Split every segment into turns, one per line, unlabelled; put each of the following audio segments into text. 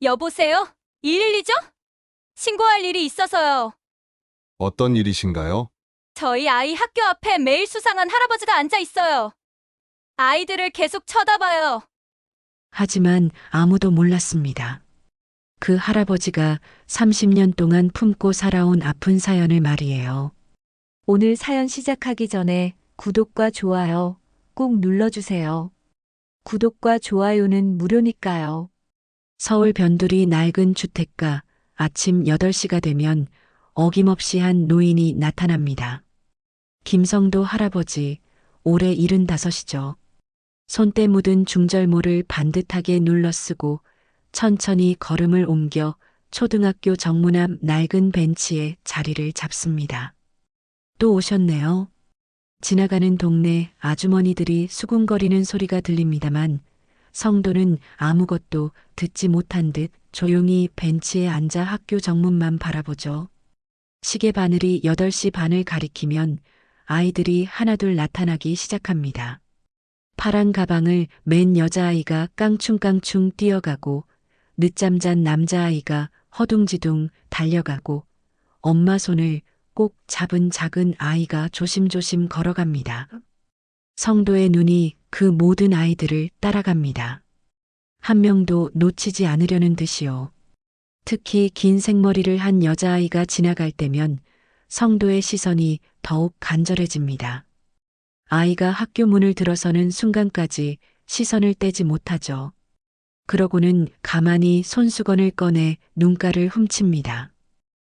여보세요? 112죠? 신고할 일이 있어서요.
어떤 일이신가요?
저희 아이 학교 앞에 매일 수상한 할아버지가 앉아 있어요. 아이들을 계속 쳐다봐요.
하지만 아무도 몰랐습니다. 그 할아버지가 30년 동안 품고 살아온 아픈 사연을 말이에요.
오늘 사연 시작하기 전에 구독과 좋아요 꼭 눌러주세요. 구독과 좋아요는 무료니까요.
서울 변두리 낡은 주택가 아침 8시가 되면 어김없이 한 노인이 나타납니다. 김성도 할아버지, 올해 75이죠. 손때 묻은 중절모를 반듯하게 눌러쓰고 천천히 걸음을 옮겨 초등학교 정문 앞 낡은 벤치에 자리를 잡습니다. 또 오셨네요. 지나가는 동네 아주머니들이 수군거리는 소리가 들립니다만 성도는 아무것도 듣지 못한 듯 조용히 벤치에 앉아 학교 정문만 바라보죠. 시계 바늘이 8시 반을 가리키면 아이들이 하나둘 나타나기 시작합니다. 파란 가방을 맨 여자아이가 깡충깡충 뛰어가고 늦잠 잔 남자아이가 허둥지둥 달려가고 엄마 손을 꼭 잡은 작은 아이가 조심조심 걸어갑니다. 성도의 눈이 그 모든 아이들을 따라갑니다. 한 명도 놓치지 않으려는 듯이요. 특히 긴 생머리를 한 여자아이가 지나갈 때면 성도의 시선이 더욱 간절해집니다. 아이가 학교 문을 들어서는 순간까지 시선을 떼지 못하죠. 그러고는 가만히 손수건을 꺼내 눈가를 훔칩니다.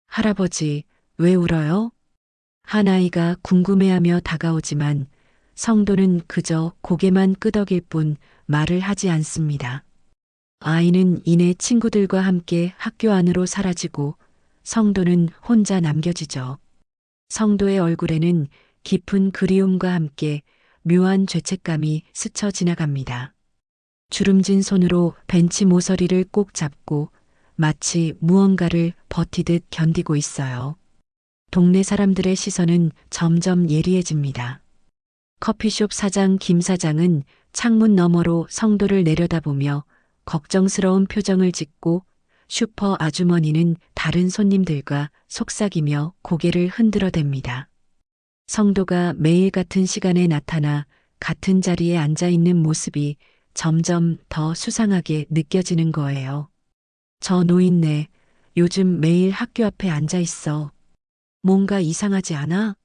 할아버지, 왜 울어요? 한 아이가 궁금해하며 다가오지만 성도는 그저 고개만 끄덕일 뿐 말을 하지 않습니다. 아이는 이내 친구들과 함께 학교 안으로 사라지고 성도는 혼자 남겨지죠. 성도의 얼굴에는 깊은 그리움과 함께 묘한 죄책감이 스쳐 지나갑니다. 주름진 손으로 벤치 모서리를 꼭 잡고 마치 무언가를 버티듯 견디고 있어요. 동네 사람들의 시선은 점점 예리해집니다. 커피숍 사장 김 사장은 창문 너머로 성도를 내려다보며 걱정스러운 표정을 짓고 슈퍼 아주머니는 다른 손님들과 속삭이며 고개를 흔들어댑니다. 성도가 매일 같은 시간에 나타나 같은 자리에 앉아 있는 모습이 점점 더 수상하게 느껴지는 거예요. 저 노인네, 요즘 매일 학교 앞에 앉아 있어. 뭔가 이상하지 않아?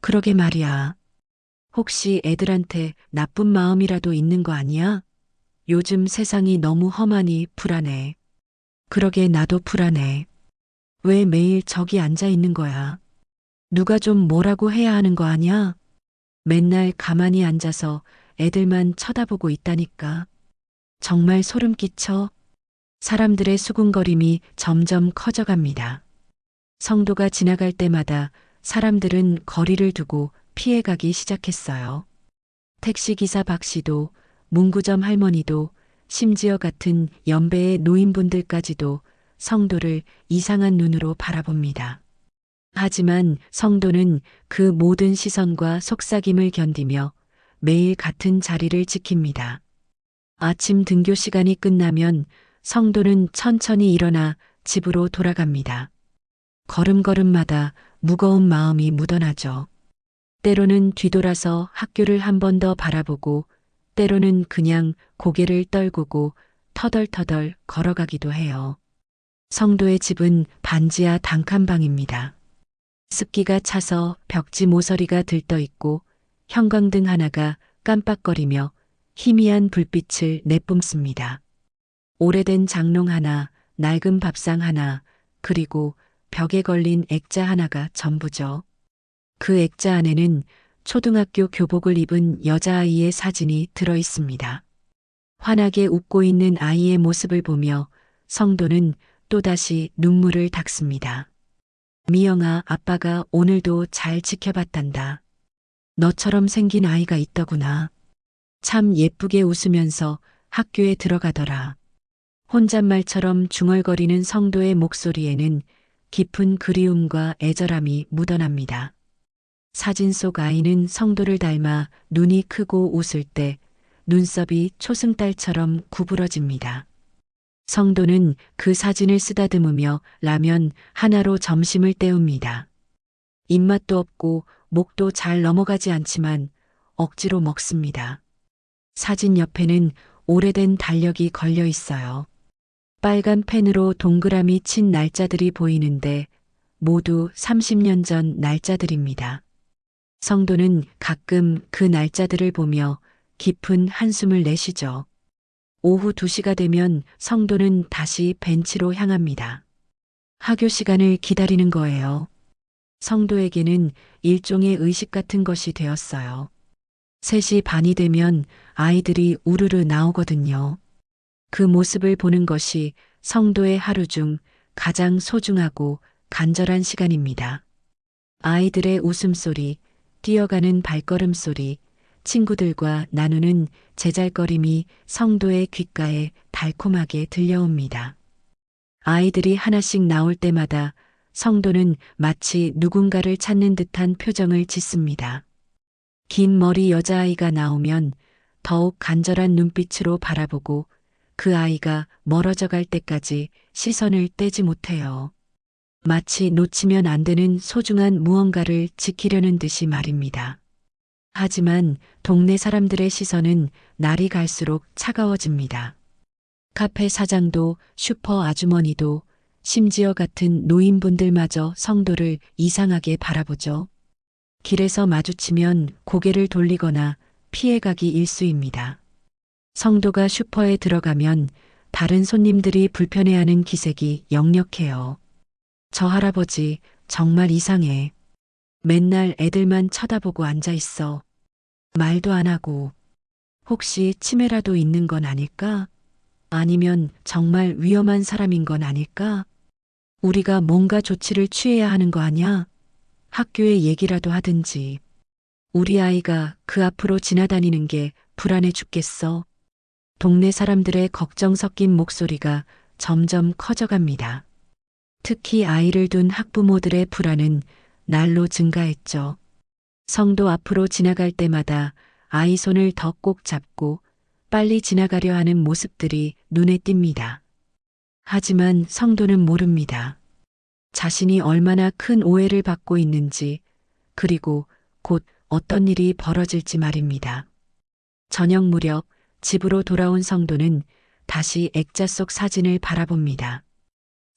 그러게 말이야. 혹시 애들한테 나쁜 마음이라도 있는 거 아니야? 요즘 세상이 너무 험하니 불안해. 그러게 나도 불안해. 왜 매일 저기 앉아 있는 거야? 누가 좀 뭐라고 해야 하는 거 아니야? 맨날 가만히 앉아서 애들만 쳐다보고 있다니까. 정말 소름 끼쳐. 사람들의 수군거림이 점점 커져갑니다. 성도가 지나갈 때마다 사람들은 거리를 두고 피해가기 시작했어요. 택시기사 박 씨도, 문구점 할머니도, 심지어 같은 연배의 노인분들까지도 성도를 이상한 눈으로 바라봅니다. 하지만 성도는 그 모든 시선과 속삭임을 견디며 매일 같은 자리를 지킵니다. 아침 등교 시간이 끝나면 성도는 천천히 일어나 집으로 돌아갑니다. 걸음걸음마다 무거운 마음이 묻어나죠. 때로는 뒤돌아서 학교를 한 번 더 바라보고 때로는 그냥 고개를 떨구고 터덜터덜 걸어가기도 해요. 성도의 집은 반지하 단칸방입니다. 습기가 차서 벽지 모서리가 들떠 있고 형광등 하나가 깜빡거리며 희미한 불빛을 내뿜습니다. 오래된 장롱 하나, 낡은 밥상 하나, 그리고 벽에 걸린 액자 하나가 전부죠. 그 액자 안에는 초등학교 교복을 입은 여자아이의 사진이 들어 있습니다. 환하게 웃고 있는 아이의 모습을 보며 성도는 또다시 눈물을 닦습니다. 미영아, 아빠가 오늘도 잘 지켜봤단다. 너처럼 생긴 아이가 있더구나. 참 예쁘게 웃으면서 학교에 들어가더라. 혼잣말처럼 중얼거리는 성도의 목소리에는 깊은 그리움과 애절함이 묻어납니다. 사진 속 아이는 성도를 닮아 눈이 크고 웃을 때 눈썹이 초승달처럼 구부러집니다. 성도는 그 사진을 쓰다듬으며 라면 하나로 점심을 때웁니다. 입맛도 없고 목도 잘 넘어가지 않지만 억지로 먹습니다. 사진 옆에는 오래된 달력이 걸려 있어요. 빨간 펜으로 동그라미 친 날짜들이 보이는데 모두 30년 전 날짜들입니다. 성도는 가끔 그 날짜들을 보며 깊은 한숨을 내쉬죠. 오후 2시가 되면 성도는 다시 벤치로 향합니다. 하교 시간을 기다리는 거예요. 성도에게는 일종의 의식 같은 것이 되었어요. 3시 반이 되면 아이들이 우르르 나오거든요. 그 모습을 보는 것이 성도의 하루 중 가장 소중하고 간절한 시간입니다. 아이들의 웃음소리, 뛰어가는 발걸음소리, 친구들과 나누는 제잘거림이 성도의 귓가에 달콤하게 들려옵니다. 아이들이 하나씩 나올 때마다 성도는 마치 누군가를 찾는 듯한 표정을 짓습니다. 긴 머리 여자아이가 나오면 더욱 간절한 눈빛으로 바라보고 그 아이가 멀어져 갈 때까지 시선을 떼지 못해요. 마치 놓치면 안 되는 소중한 무언가를 지키려는 듯이 말입니다. 하지만 동네 사람들의 시선은 날이 갈수록 차가워집니다. 카페 사장도 슈퍼 아주머니도 심지어 같은 노인분들마저 성도를 이상하게 바라보죠. 길에서 마주치면 고개를 돌리거나 피해가기 일쑤입니다. 성도가 슈퍼에 들어가면 다른 손님들이 불편해하는 기색이 역력해요. 저 할아버지 정말 이상해. 맨날 애들만 쳐다보고 앉아 있어. 말도 안 하고. 혹시 치매라도 있는 건 아닐까? 아니면 정말 위험한 사람인 건 아닐까? 우리가 뭔가 조치를 취해야 하는 거 아냐? 학교에 얘기라도 하든지. 우리 아이가 그 앞으로 지나다니는 게 불안해 죽겠어. 동네 사람들의 걱정 섞인 목소리가 점점 커져갑니다. 특히 아이를 둔 학부모들의 불안은 날로 증가했죠. 성도 앞으로 지나갈 때마다 아이 손을 더 꼭 잡고 빨리 지나가려 하는 모습들이 눈에 띕니다. 하지만 성도는 모릅니다. 자신이 얼마나 큰 오해를 받고 있는지, 그리고 곧 어떤 일이 벌어질지 말입니다. 저녁 무렵 집으로 돌아온 성도는 다시 액자 속 사진을 바라봅니다.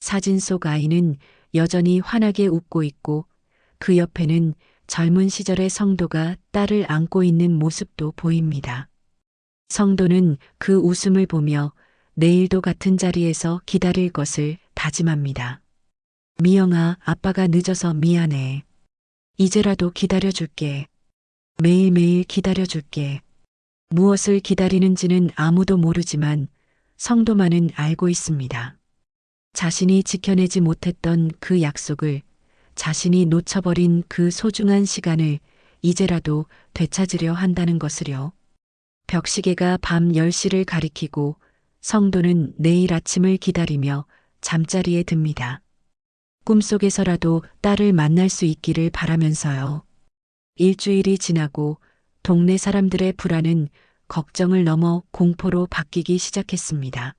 사진 속 아이는 여전히 환하게 웃고 있고 그 옆에는 젊은 시절의 성도가 딸을 안고 있는 모습도 보입니다. 성도는 그 웃음을 보며 내일도 같은 자리에서 기다릴 것을 다짐합니다. 미영아, 아빠가 늦어서 미안해. 이제라도 기다려줄게. 매일매일 기다려줄게. 무엇을 기다리는지는 아무도 모르지만 성도만은 알고 있습니다. 자신이 지켜내지 못했던 그 약속을, 자신이 놓쳐버린 그 소중한 시간을 이제라도 되찾으려 한다는 것을요. 벽시계가 밤 10시를 가리키고 성도는 내일 아침을 기다리며 잠자리에 듭니다. 꿈속에서라도 딸을 만날 수 있기를 바라면서요. 일주일이 지나고 동네 사람들의 불안은 걱정을 넘어 공포로 바뀌기 시작했습니다.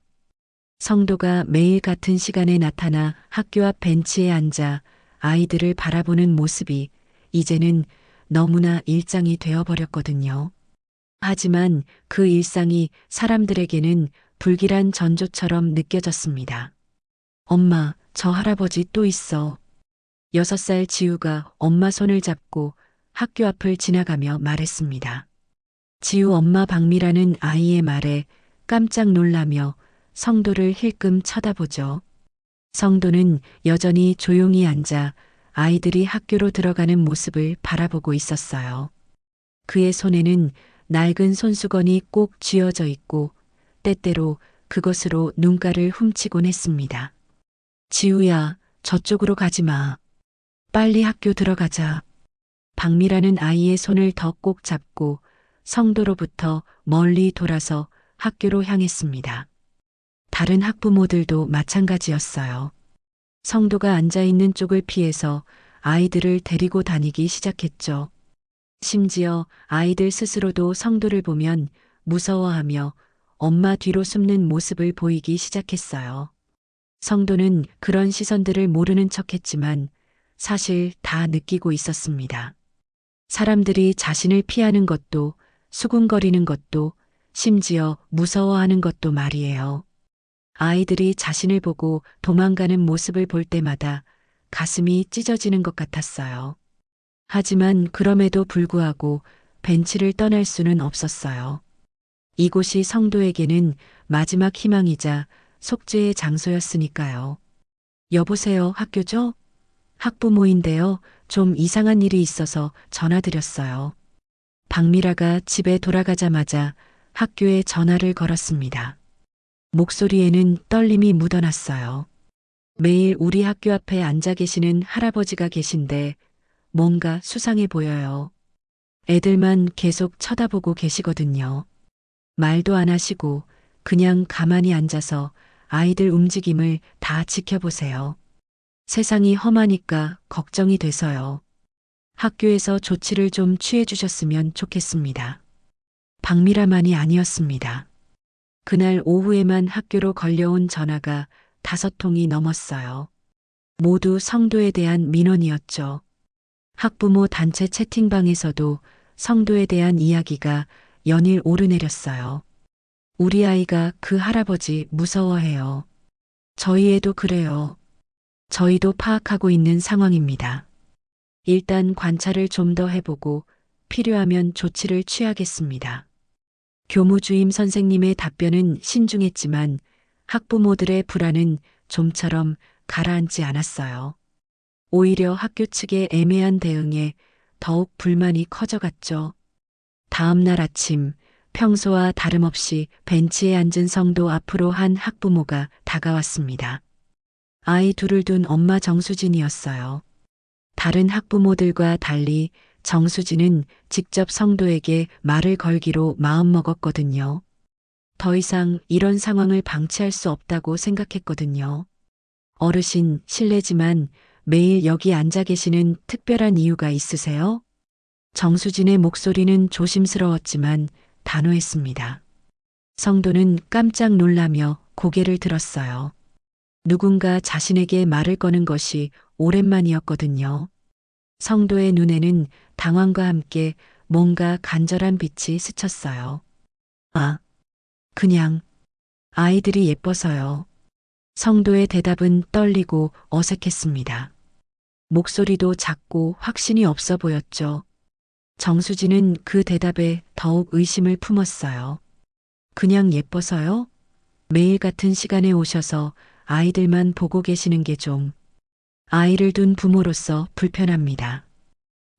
성도가 매일 같은 시간에 나타나 학교 앞 벤치에 앉아 아이들을 바라보는 모습이 이제는 너무나 일상이 되어버렸거든요. 하지만 그 일상이 사람들에게는 불길한 전조처럼 느껴졌습니다. 엄마, 저 할아버지 또 있어. 6살 지우가 엄마 손을 잡고 학교 앞을 지나가며 말했습니다. 지우 엄마 박미라는 아이의 말에 깜짝 놀라며 성도를 힐끔 쳐다보죠. 성도는 여전히 조용히 앉아 아이들이 학교로 들어가는 모습을 바라보고 있었어요. 그의 손에는 낡은 손수건이 꼭 쥐어져 있고 때때로 그것으로 눈가를 훔치곤 했습니다. 지우야, 저쪽으로 가지 마. 빨리 학교 들어가자. 박미라는 아이의 손을 더 꼭 잡고 성도로부터 멀리 돌아서 학교로 향했습니다. 다른 학부모들도 마찬가지였어요. 성도가 앉아있는 쪽을 피해서 아이들을 데리고 다니기 시작했죠. 심지어 아이들 스스로도 성도를 보면 무서워하며 엄마 뒤로 숨는 모습을 보이기 시작했어요. 성도는 그런 시선들을 모르는 척했지만 사실 다 느끼고 있었습니다. 사람들이 자신을 피하는 것도, 수군거리는 것도, 심지어 무서워하는 것도 말이에요. 아이들이 자신을 보고 도망가는 모습을 볼 때마다 가슴이 찢어지는 것 같았어요. 하지만 그럼에도 불구하고 벤치를 떠날 수는 없었어요. 이곳이 성도에게는 마지막 희망이자 속죄의 장소였으니까요. 여보세요, 학교죠? 학부모인데요. 좀 이상한 일이 있어서 전화드렸어요. 박미라가 집에 돌아가자마자 학교에 전화를 걸었습니다. 목소리에는 떨림이 묻어났어요. 매일 우리 학교 앞에 앉아 계시는 할아버지가 계신데 뭔가 수상해 보여요. 애들만 계속 쳐다보고 계시거든요. 말도 안 하시고 그냥 가만히 앉아서 아이들 움직임을 다 지켜보세요. 세상이 험하니까 걱정이 돼서요. 학교에서 조치를 좀 취해 주셨으면 좋겠습니다. 박미라만이 아니었습니다. 그날 오후에만 학교로 걸려온 전화가 5통이 넘었어요. 모두 성도에 대한 민원이었죠. 학부모 단체 채팅방에서도 성도에 대한 이야기가 연일 오르내렸어요. 우리 아이가 그 할아버지 무서워해요. 저희 애도 그래요. 저희도 파악하고 있는 상황입니다. 일단 관찰을 좀 더 해보고 필요하면 조치를 취하겠습니다. 교무주임 선생님의 답변은 신중했지만 학부모들의 불안은 좀처럼 가라앉지 않았어요. 오히려 학교 측의 애매한 대응에 더욱 불만이 커져갔죠. 다음 날 아침 평소와 다름없이 벤치에 앉은 성도 앞으로 한 학부모가 다가왔습니다. 아이 둘을 둔 엄마 정수진이었어요. 다른 학부모들과 달리 정수진은 직접 성도에게 말을 걸기로 마음먹었거든요. 더 이상 이런 상황을 방치할 수 없다고 생각했거든요. 어르신, 실례지만 매일 여기 앉아 계시는 특별한 이유가 있으세요? 정수진의 목소리는 조심스러웠지만 단호했습니다. 성도는 깜짝 놀라며 고개를 들었어요. 누군가 자신에게 말을 거는 것이 오랜만이었거든요. 성도의 눈에는 당황과 함께 뭔가 간절한 빛이 스쳤어요. 아, 그냥 아이들이 예뻐서요. 성도의 대답은 떨리고 어색했습니다. 목소리도 작고 확신이 없어 보였죠. 정수진은 그 대답에 더욱 의심을 품었어요. 그냥 예뻐서요? 매일 같은 시간에 오셔서 아이들만 보고 계시는 게 좀 아이를 둔 부모로서 불편합니다.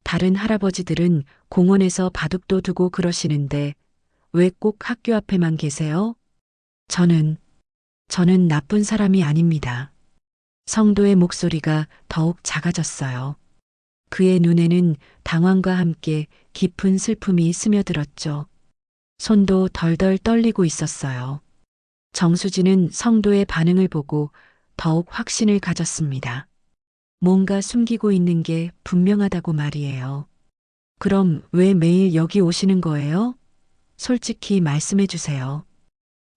다른 할아버지들은 공원에서 바둑도 두고 그러시는데 왜 꼭 학교 앞에만 계세요? 저는 나쁜 사람이 아닙니다. 성도의 목소리가 더욱 작아졌어요. 그의 눈에는 당황과 함께 깊은 슬픔이 스며들었죠. 손도 덜덜 떨리고 있었어요. 정수진은 성도의 반응을 보고 더욱 확신을 가졌습니다. 뭔가 숨기고 있는 게 분명하다고 말이에요. 그럼 왜 매일 여기 오시는 거예요? 솔직히 말씀해 주세요.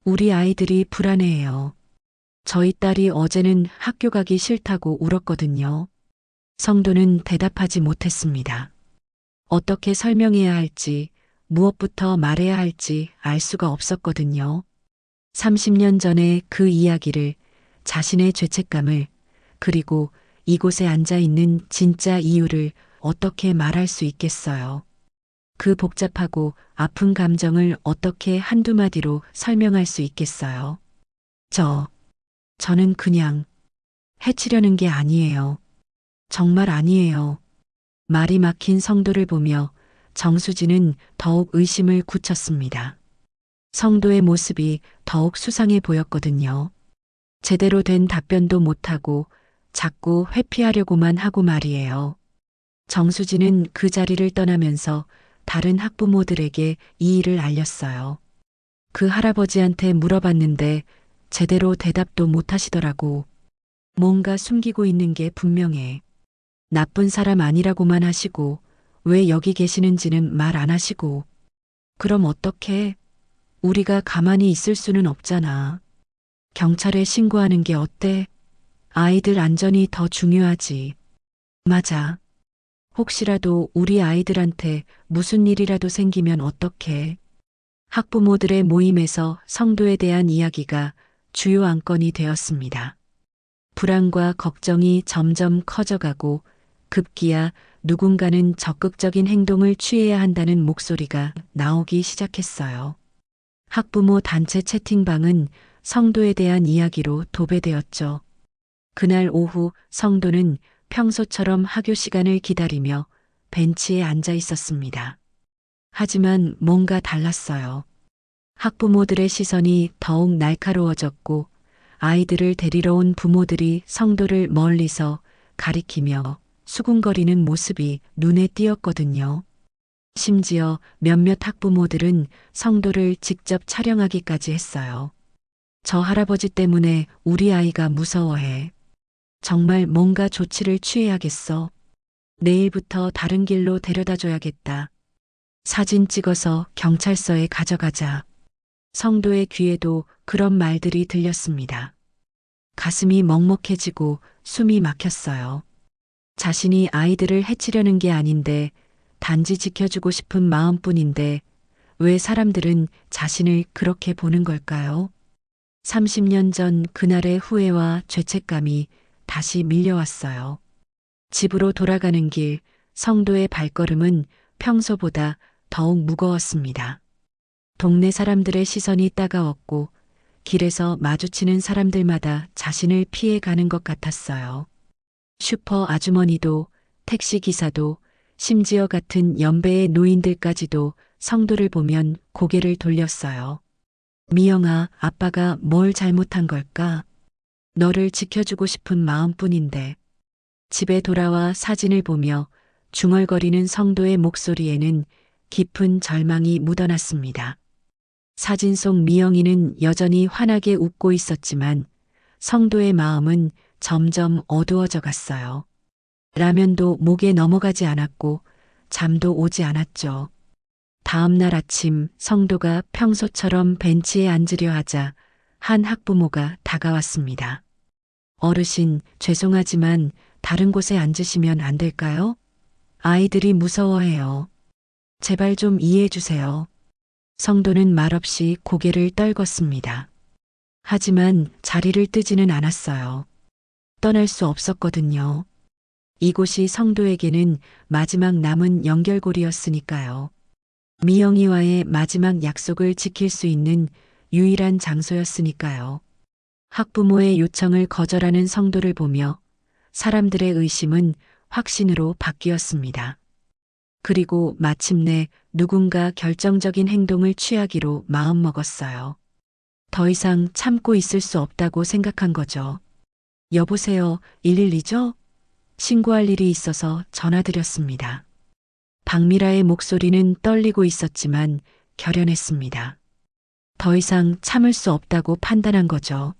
우리 아이들이 불안해해요. 저희 딸이 어제는 학교 가기 싫다고 울었거든요. 성도는 대답하지 못했습니다. 어떻게 설명해야 할지, 무엇부터 말해야 할지 알 수가 없었거든요. 30년 전의 그 이야기를, 자신의 죄책감을, 그리고 이곳에 앉아 있는 진짜 이유를 어떻게 말할 수 있겠어요. 그 복잡하고 아픈 감정을 어떻게 한두 마디로 설명할 수 있겠어요. 저는 그냥 해치려는 게 아니에요. 정말 아니에요. 말이 막힌 성도를 보며 정수진은 더욱 의심을 굳혔습니다. 성도의 모습이 더욱 수상해 보였거든요. 제대로 된 답변도 못하고 자꾸 회피하려고만 하고 말이에요. 정수진은 그 자리를 떠나면서 다른 학부모들에게 이 일을 알렸어요. 그 할아버지한테 물어봤는데 제대로 대답도 못하시더라고. 뭔가 숨기고 있는 게 분명해. 나쁜 사람 아니라고만 하시고 왜 여기 계시는지는 말 안 하시고. 그럼 어떡해? 우리가 가만히 있을 수는 없잖아. 경찰에 신고하는 게 어때? 아이들 안전이 더 중요하지. 맞아. 혹시라도 우리 아이들한테 무슨 일이라도 생기면 어떡해? 학부모들의 모임에서 성도에 대한 이야기가 주요 안건이 되었습니다. 불안과 걱정이 점점 커져가고 급기야 누군가는 적극적인 행동을 취해야 한다는 목소리가 나오기 시작했어요. 학부모 단체 채팅방은 성도에 대한 이야기로 도배되었죠. 그날 오후 성도는 평소처럼 학교 시간을 기다리며 벤치에 앉아 있었습니다. 하지만 뭔가 달랐어요. 학부모들의 시선이 더욱 날카로워졌고 아이들을 데리러 온 부모들이 성도를 멀리서 가리키며 수군거리는 모습이 눈에 띄었거든요. 심지어 몇몇 학부모들은 성도를 직접 촬영하기까지 했어요. 저 할아버지 때문에 우리 아이가 무서워해. 정말 뭔가 조치를 취해야겠어. 내일부터 다른 길로 데려다 줘야겠다. 사진 찍어서 경찰서에 가져가자. 성도의 귀에도 그런 말들이 들렸습니다. 가슴이 먹먹해지고 숨이 막혔어요. 자신이 아이들을 해치려는 게 아닌데 단지 지켜주고 싶은 마음뿐인데 왜 사람들은 자신을 그렇게 보는 걸까요? 30년 전 그날의 후회와 죄책감이 다시 밀려왔어요. 집으로 돌아가는 길, 성도의 발걸음은 평소보다 더욱 무거웠습니다. 동네 사람들의 시선이 따가웠고 길에서 마주치는 사람들마다 자신을 피해가는 것 같았어요. 슈퍼 아주머니도 택시 기사도 심지어 같은 연배의 노인들까지도 성도를 보면 고개를 돌렸어요. 미영아, 아빠가 뭘 잘못한 걸까? 너를 지켜주고 싶은 마음뿐인데. 집에 돌아와 사진을 보며 중얼거리는 성도의 목소리에는 깊은 절망이 묻어났습니다. 사진 속 미영이는 여전히 환하게 웃고 있었지만 성도의 마음은 점점 어두워져 갔어요. 라면도 목에 넘어가지 않았고 잠도 오지 않았죠. 다음 날 아침 성도가 평소처럼 벤치에 앉으려 하자 한 학부모가 다가왔습니다. 어르신, 죄송하지만 다른 곳에 앉으시면 안 될까요? 아이들이 무서워해요. 제발 좀 이해해 주세요. 성도는 말없이 고개를 떨궜습니다. 하지만 자리를 뜨지는 않았어요. 떠날 수 없었거든요. 이곳이 성도에게는 마지막 남은 연결고리였으니까요. 미영이와의 마지막 약속을 지킬 수 있는 유일한 장소였으니까요. 학부모의 요청을 거절하는 성도를 보며 사람들의 의심은 확신으로 바뀌었습니다. 그리고 마침내 누군가 결정적인 행동을 취하기로 마음먹었어요. 더 이상 참고 있을 수 없다고 생각한 거죠. 여보세요, 112죠? 신고할 일이 있어서 전화드렸습니다. 박미라의 목소리는 떨리고 있었지만 결연했습니다. 더 이상 참을 수 없다고 판단한 거죠.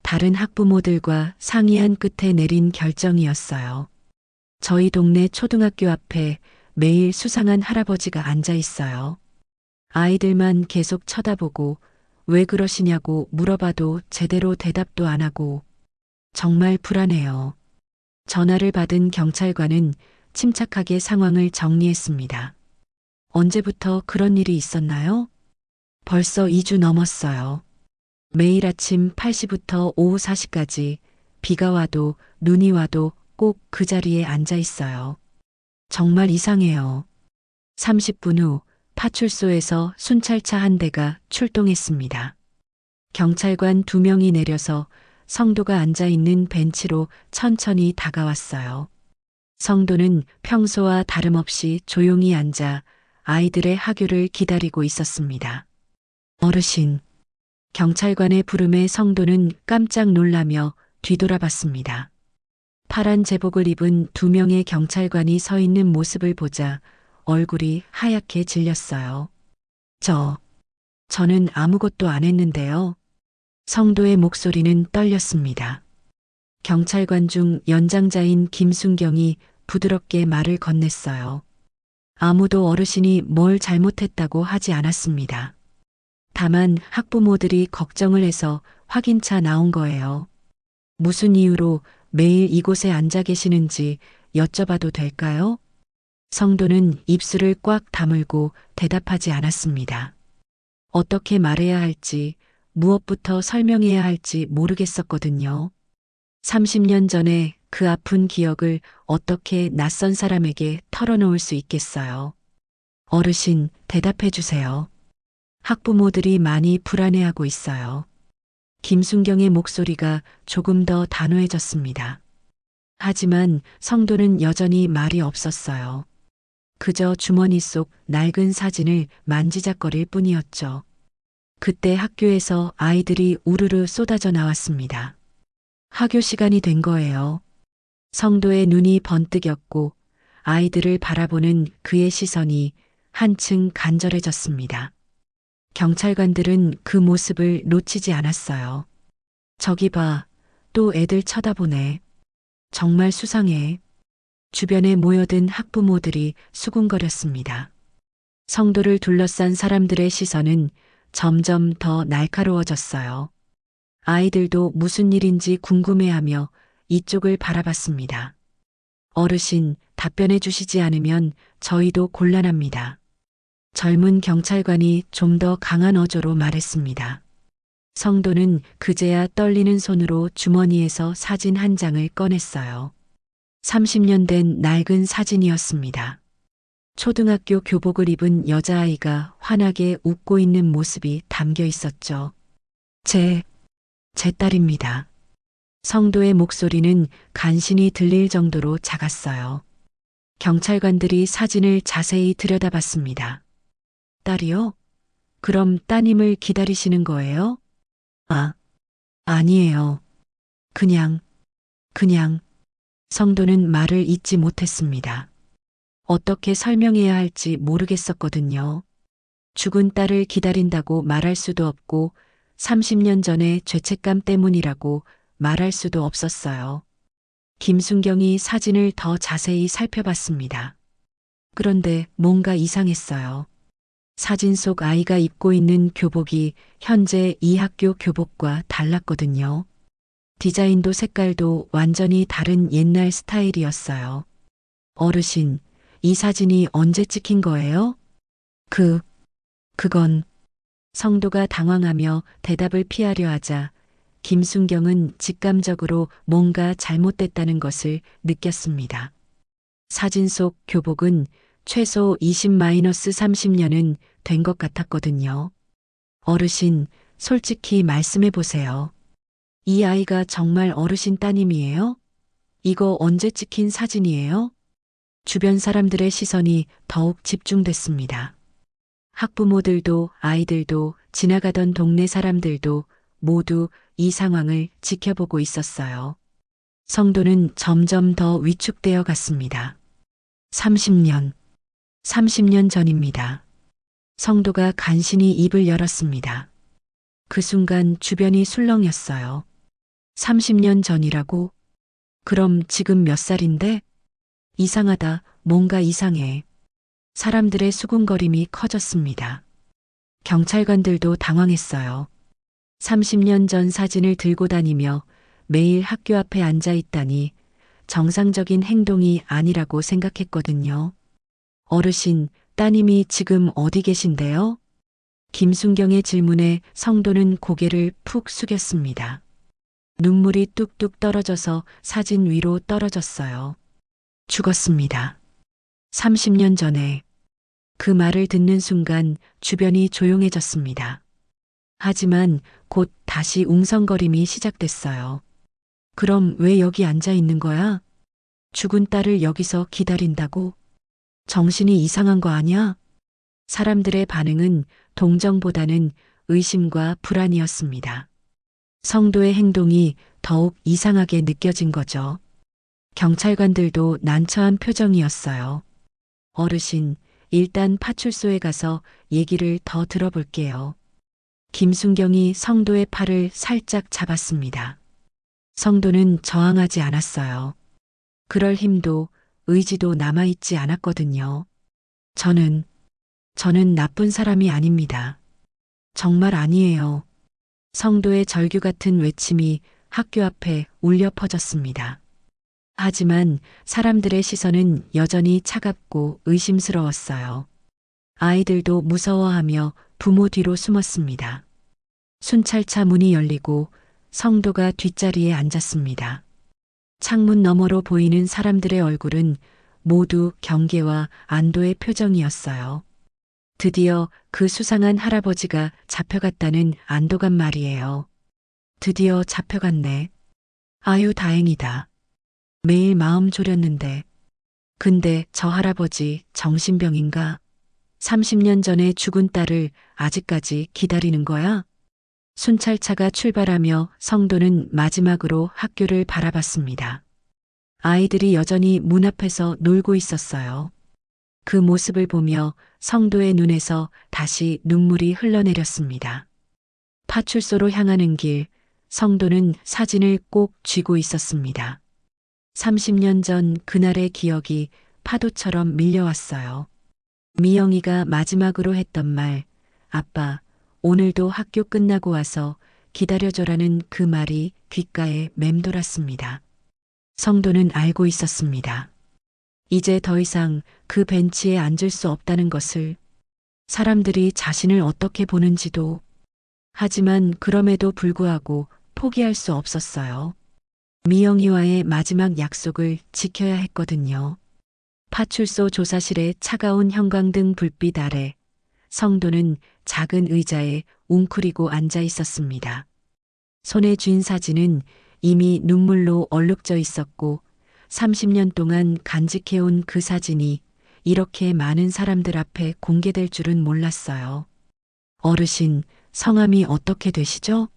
다른 학부모들과 상의한 끝에 내린 결정이었어요. 저희 동네 초등학교 앞에 매일 수상한 할아버지가 앉아 있어요. 아이들만 계속 쳐다보고 왜 그러시냐고 물어봐도 제대로 대답도 안 하고 정말 불안해요. 전화를 받은 경찰관은 침착하게 상황을 정리했습니다. 언제부터 그런 일이 있었나요? 벌써 2주 넘었어요. 매일 아침 8시부터 오후 4시까지 비가 와도 눈이 와도 꼭 그 자리에 앉아 있어요. 정말 이상해요. 30분 후 파출소에서 순찰차 한 대가 출동했습니다. 경찰관 2명이 내려서 성도가 앉아 있는 벤치로 천천히 다가왔어요. 성도는 평소와 다름없이 조용히 앉아 아이들의 하교를 기다리고 있었습니다. 어르신. 경찰관의 부름에 성도는 깜짝 놀라며 뒤돌아봤습니다. 파란 제복을 입은 2명의 경찰관이 서 있는 모습을 보자 얼굴이 하얗게 질렸어요. 저는 아무것도 안 했는데요. 성도의 목소리는 떨렸습니다. 경찰관 중 연장자인 김순경이 부드럽게 말을 건넸어요. 아무도 어르신이 뭘 잘못했다고 하지 않았습니다. 다만 학부모들이 걱정을 해서 확인차 나온 거예요. 무슨 이유로 매일 이곳에 앉아 계시는지 여쭤봐도 될까요? 성도는 입술을 꽉 다물고 대답하지 않았습니다. 어떻게 말해야 할지, 무엇부터 설명해야 할지 모르겠었거든요. 30년 전에 그 아픈 기억을 어떻게 낯선 사람에게 털어놓을 수 있겠어요. 어르신, 대답해 주세요. 학부모들이 많이 불안해하고 있어요. 김순경의 목소리가 조금 더 단호해졌습니다. 하지만 성도는 여전히 말이 없었어요. 그저 주머니 속 낡은 사진을 만지작거릴 뿐이었죠. 그때 학교에서 아이들이 우르르 쏟아져 나왔습니다. 학교 시간이 된 거예요. 성도의 눈이 번뜩였고 아이들을 바라보는 그의 시선이 한층 간절해졌습니다. 경찰관들은 그 모습을 놓치지 않았어요. 저기 봐, 또 애들 쳐다보네. 정말 수상해. 주변에 모여든 학부모들이 수군거렸습니다. 성도를 둘러싼 사람들의 시선은 점점 더 날카로워졌어요. 아이들도 무슨 일인지 궁금해하며 이쪽을 바라봤습니다. 어르신, 답변해 주시지 않으면 저희도 곤란합니다. 젊은 경찰관이 좀 더 강한 어조로 말했습니다. 성도는 그제야 떨리는 손으로 주머니에서 사진 한 장을 꺼냈어요. 30년 된 낡은 사진이었습니다. 초등학교 교복을 입은 여자아이가 환하게 웃고 있는 모습이 담겨 있었죠. 제 딸입니다. 성도의 목소리는 간신히 들릴 정도로 작았어요. 경찰관들이 사진을 자세히 들여다봤습니다. 딸이요? 그럼 따님을 기다리시는 거예요? 아니에요. 그냥. 성도는 말을 잇지 못했습니다. 어떻게 설명해야 할지 모르겠었거든요. 죽은 딸을 기다린다고 말할 수도 없고 30년 전의 죄책감 때문이라고 말할 수도 없었어요. 김순경이 사진을 더 자세히 살펴봤습니다. 그런데 뭔가 이상했어요. 사진 속 아이가 입고 있는 교복이 현재 이 학교 교복과 달랐거든요. 디자인도 색깔도 완전히 다른 옛날 스타일이었어요. 어르신, 이 사진이 언제 찍힌 거예요? 그건 성도가 당황하며 대답을 피하려 하자 김순경은 직감적으로 뭔가 잘못됐다는 것을 느꼈습니다. 사진 속 교복은 최소 20-30년은 된 것 같았거든요. 어르신, 솔직히 말씀해 보세요. 이 아이가 정말 어르신 따님이에요? 이거 언제 찍힌 사진이에요? 주변 사람들의 시선이 더욱 집중됐습니다. 학부모들도 아이들도 지나가던 동네 사람들도 모두 이 상황을 지켜보고 있었어요. 성도는 점점 더 위축되어 갔습니다. 30년 전입니다. 성도가 간신히 입을 열었습니다. 그 순간 주변이 술렁였어요. 30년 전이라고? 그럼 지금 몇 살인데? 이상하다, 뭔가 이상해. 사람들의 수군거림이 커졌습니다. 경찰관들도 당황했어요. 30년 전 사진을 들고 다니며 매일 학교 앞에 앉아 있다니 정상적인 행동이 아니라고 생각했거든요. 어르신, 따님이 지금 어디 계신데요? 김순경의 질문에 성도는 고개를 푹 숙였습니다. 눈물이 뚝뚝 떨어져서 사진 위로 떨어졌어요. 죽었습니다. 30년 전에. 그 말을 듣는 순간 주변이 조용해졌습니다. 하지만 곧 다시 웅성거림이 시작됐어요. 그럼 왜 여기 앉아 있는 거야? 죽은 딸을 여기서 기다린다고? 정신이 이상한 거 아니야? 사람들의 반응은 동정보다는 의심과 불안이었습니다. 성도의 행동이 더욱 이상하게 느껴진 거죠. 경찰관들도 난처한 표정이었어요. 어르신, 일단 파출소에 가서 얘기를 더 들어볼게요. 김순경이 성도의 팔을 살짝 잡았습니다. 성도는 저항하지 않았어요. 그럴 힘도 의지도 남아있지 않았거든요. 저는 나쁜 사람이 아닙니다. 정말 아니에요. 성도의 절규 같은 외침이 학교 앞에 울려 퍼졌습니다. 하지만 사람들의 시선은 여전히 차갑고 의심스러웠어요. 아이들도 무서워하며 부모 뒤로 숨었습니다. 순찰차 문이 열리고 성도가 뒷자리에 앉았습니다. 창문 너머로 보이는 사람들의 얼굴은 모두 경계와 안도의 표정이었어요. 드디어 그 수상한 할아버지가 잡혀갔다는 안도감 말이에요. 드디어 잡혀갔네. 아유, 다행이다. 매일 마음 졸였는데. 근데 저 할아버지 정신병인가? 30년 전에 죽은 딸을 아직까지 기다리는 거야? 순찰차가 출발하며 성도는 마지막으로 학교를 바라봤습니다. 아이들이 여전히 문 앞에서 놀고 있었어요. 그 모습을 보며 성도의 눈에서 다시 눈물이 흘러내렸습니다. 파출소로 향하는 길, 성도는 사진을 꼭 쥐고 있었습니다. 30년 전 그날의 기억이 파도처럼 밀려왔어요. 미영이가 마지막으로 했던 말, 아빠, 오늘도 학교 끝나고 와서 기다려줘라는 그 말이 귓가에 맴돌았습니다. 성도는 알고 있었습니다. 이제 더 이상 그 벤치에 앉을 수 없다는 것을, 사람들이 자신을 어떻게 보는지도. 하지만 그럼에도 불구하고 포기할 수 없었어요. 미영이와의 마지막 약속을 지켜야 했거든요. 파출소 조사실의 차가운 형광등 불빛 아래 성도는 작은 의자에 웅크리고 앉아 있었습니다. 손에 쥔 사진은 이미 눈물로 얼룩져 있었고 30년 동안 간직해온 그 사진이 이렇게 많은 사람들 앞에 공개될 줄은 몰랐어요. 어르신, 성함이 어떻게 되시죠?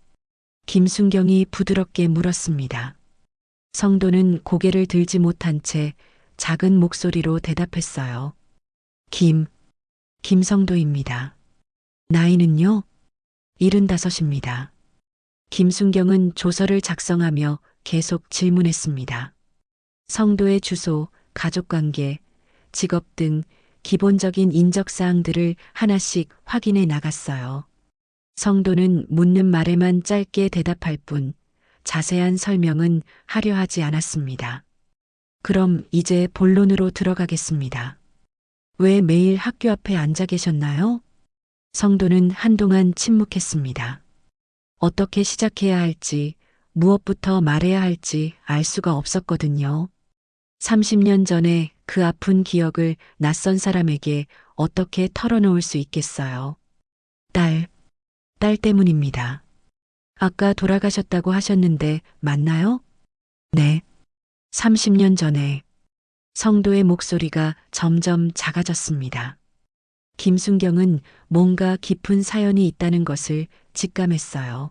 김순경이 부드럽게 물었습니다. 성도는 고개를 들지 못한 채 작은 목소리로 대답했어요. 김성도입니다. 나이는요? 75입니다. 김순경은 조서를 작성하며 계속 질문했습니다. 성도의 주소, 가족관계, 직업 등 기본적인 인적사항들을 하나씩 확인해 나갔어요. 성도는 묻는 말에만 짧게 대답할 뿐 자세한 설명은 하려 하지 않았습니다. 그럼 이제 본론으로 들어가겠습니다. 왜 매일 학교 앞에 앉아 계셨나요? 성도는 한동안 침묵했습니다. 어떻게 시작해야 할지, 무엇부터 말해야 할지 알 수가 없었거든요. 30년 전에 그 아픈 기억을 낯선 사람에게 어떻게 털어놓을 수 있겠어요. 딸 때문입니다. 아까 돌아가셨다고 하셨는데 맞나요? 네. 30년 전에. 성도의 목소리가 점점 작아졌습니다. 김순경은 뭔가 깊은 사연이 있다는 것을 직감했어요.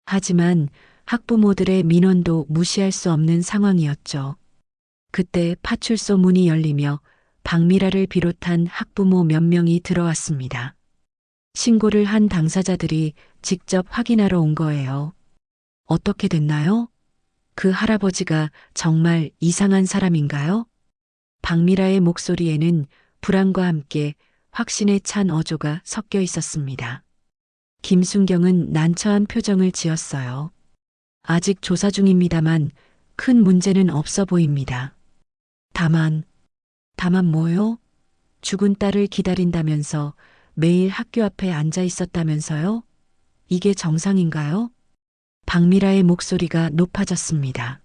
하지만 학부모들의 민원도 무시할 수 없는 상황이었죠. 그때 파출소 문이 열리며 박미라를 비롯한 학부모 몇 명이 들어왔습니다. 신고를 한 당사자들이 직접 확인하러 온 거예요. 어떻게 됐나요? 그 할아버지가 정말 이상한 사람인가요? 박미라의 목소리에는 불안과 함께 확신에 찬 어조가 섞여 있었습니다. 김순경은 난처한 표정을 지었어요. 아직 조사 중입니다만 큰 문제는 없어 보입니다. 다만 뭐요? 죽은 딸을 기다린다면서 매일 학교 앞에 앉아 있었다면서요? 이게 정상인가요? 박미라의 목소리가 높아졌습니다.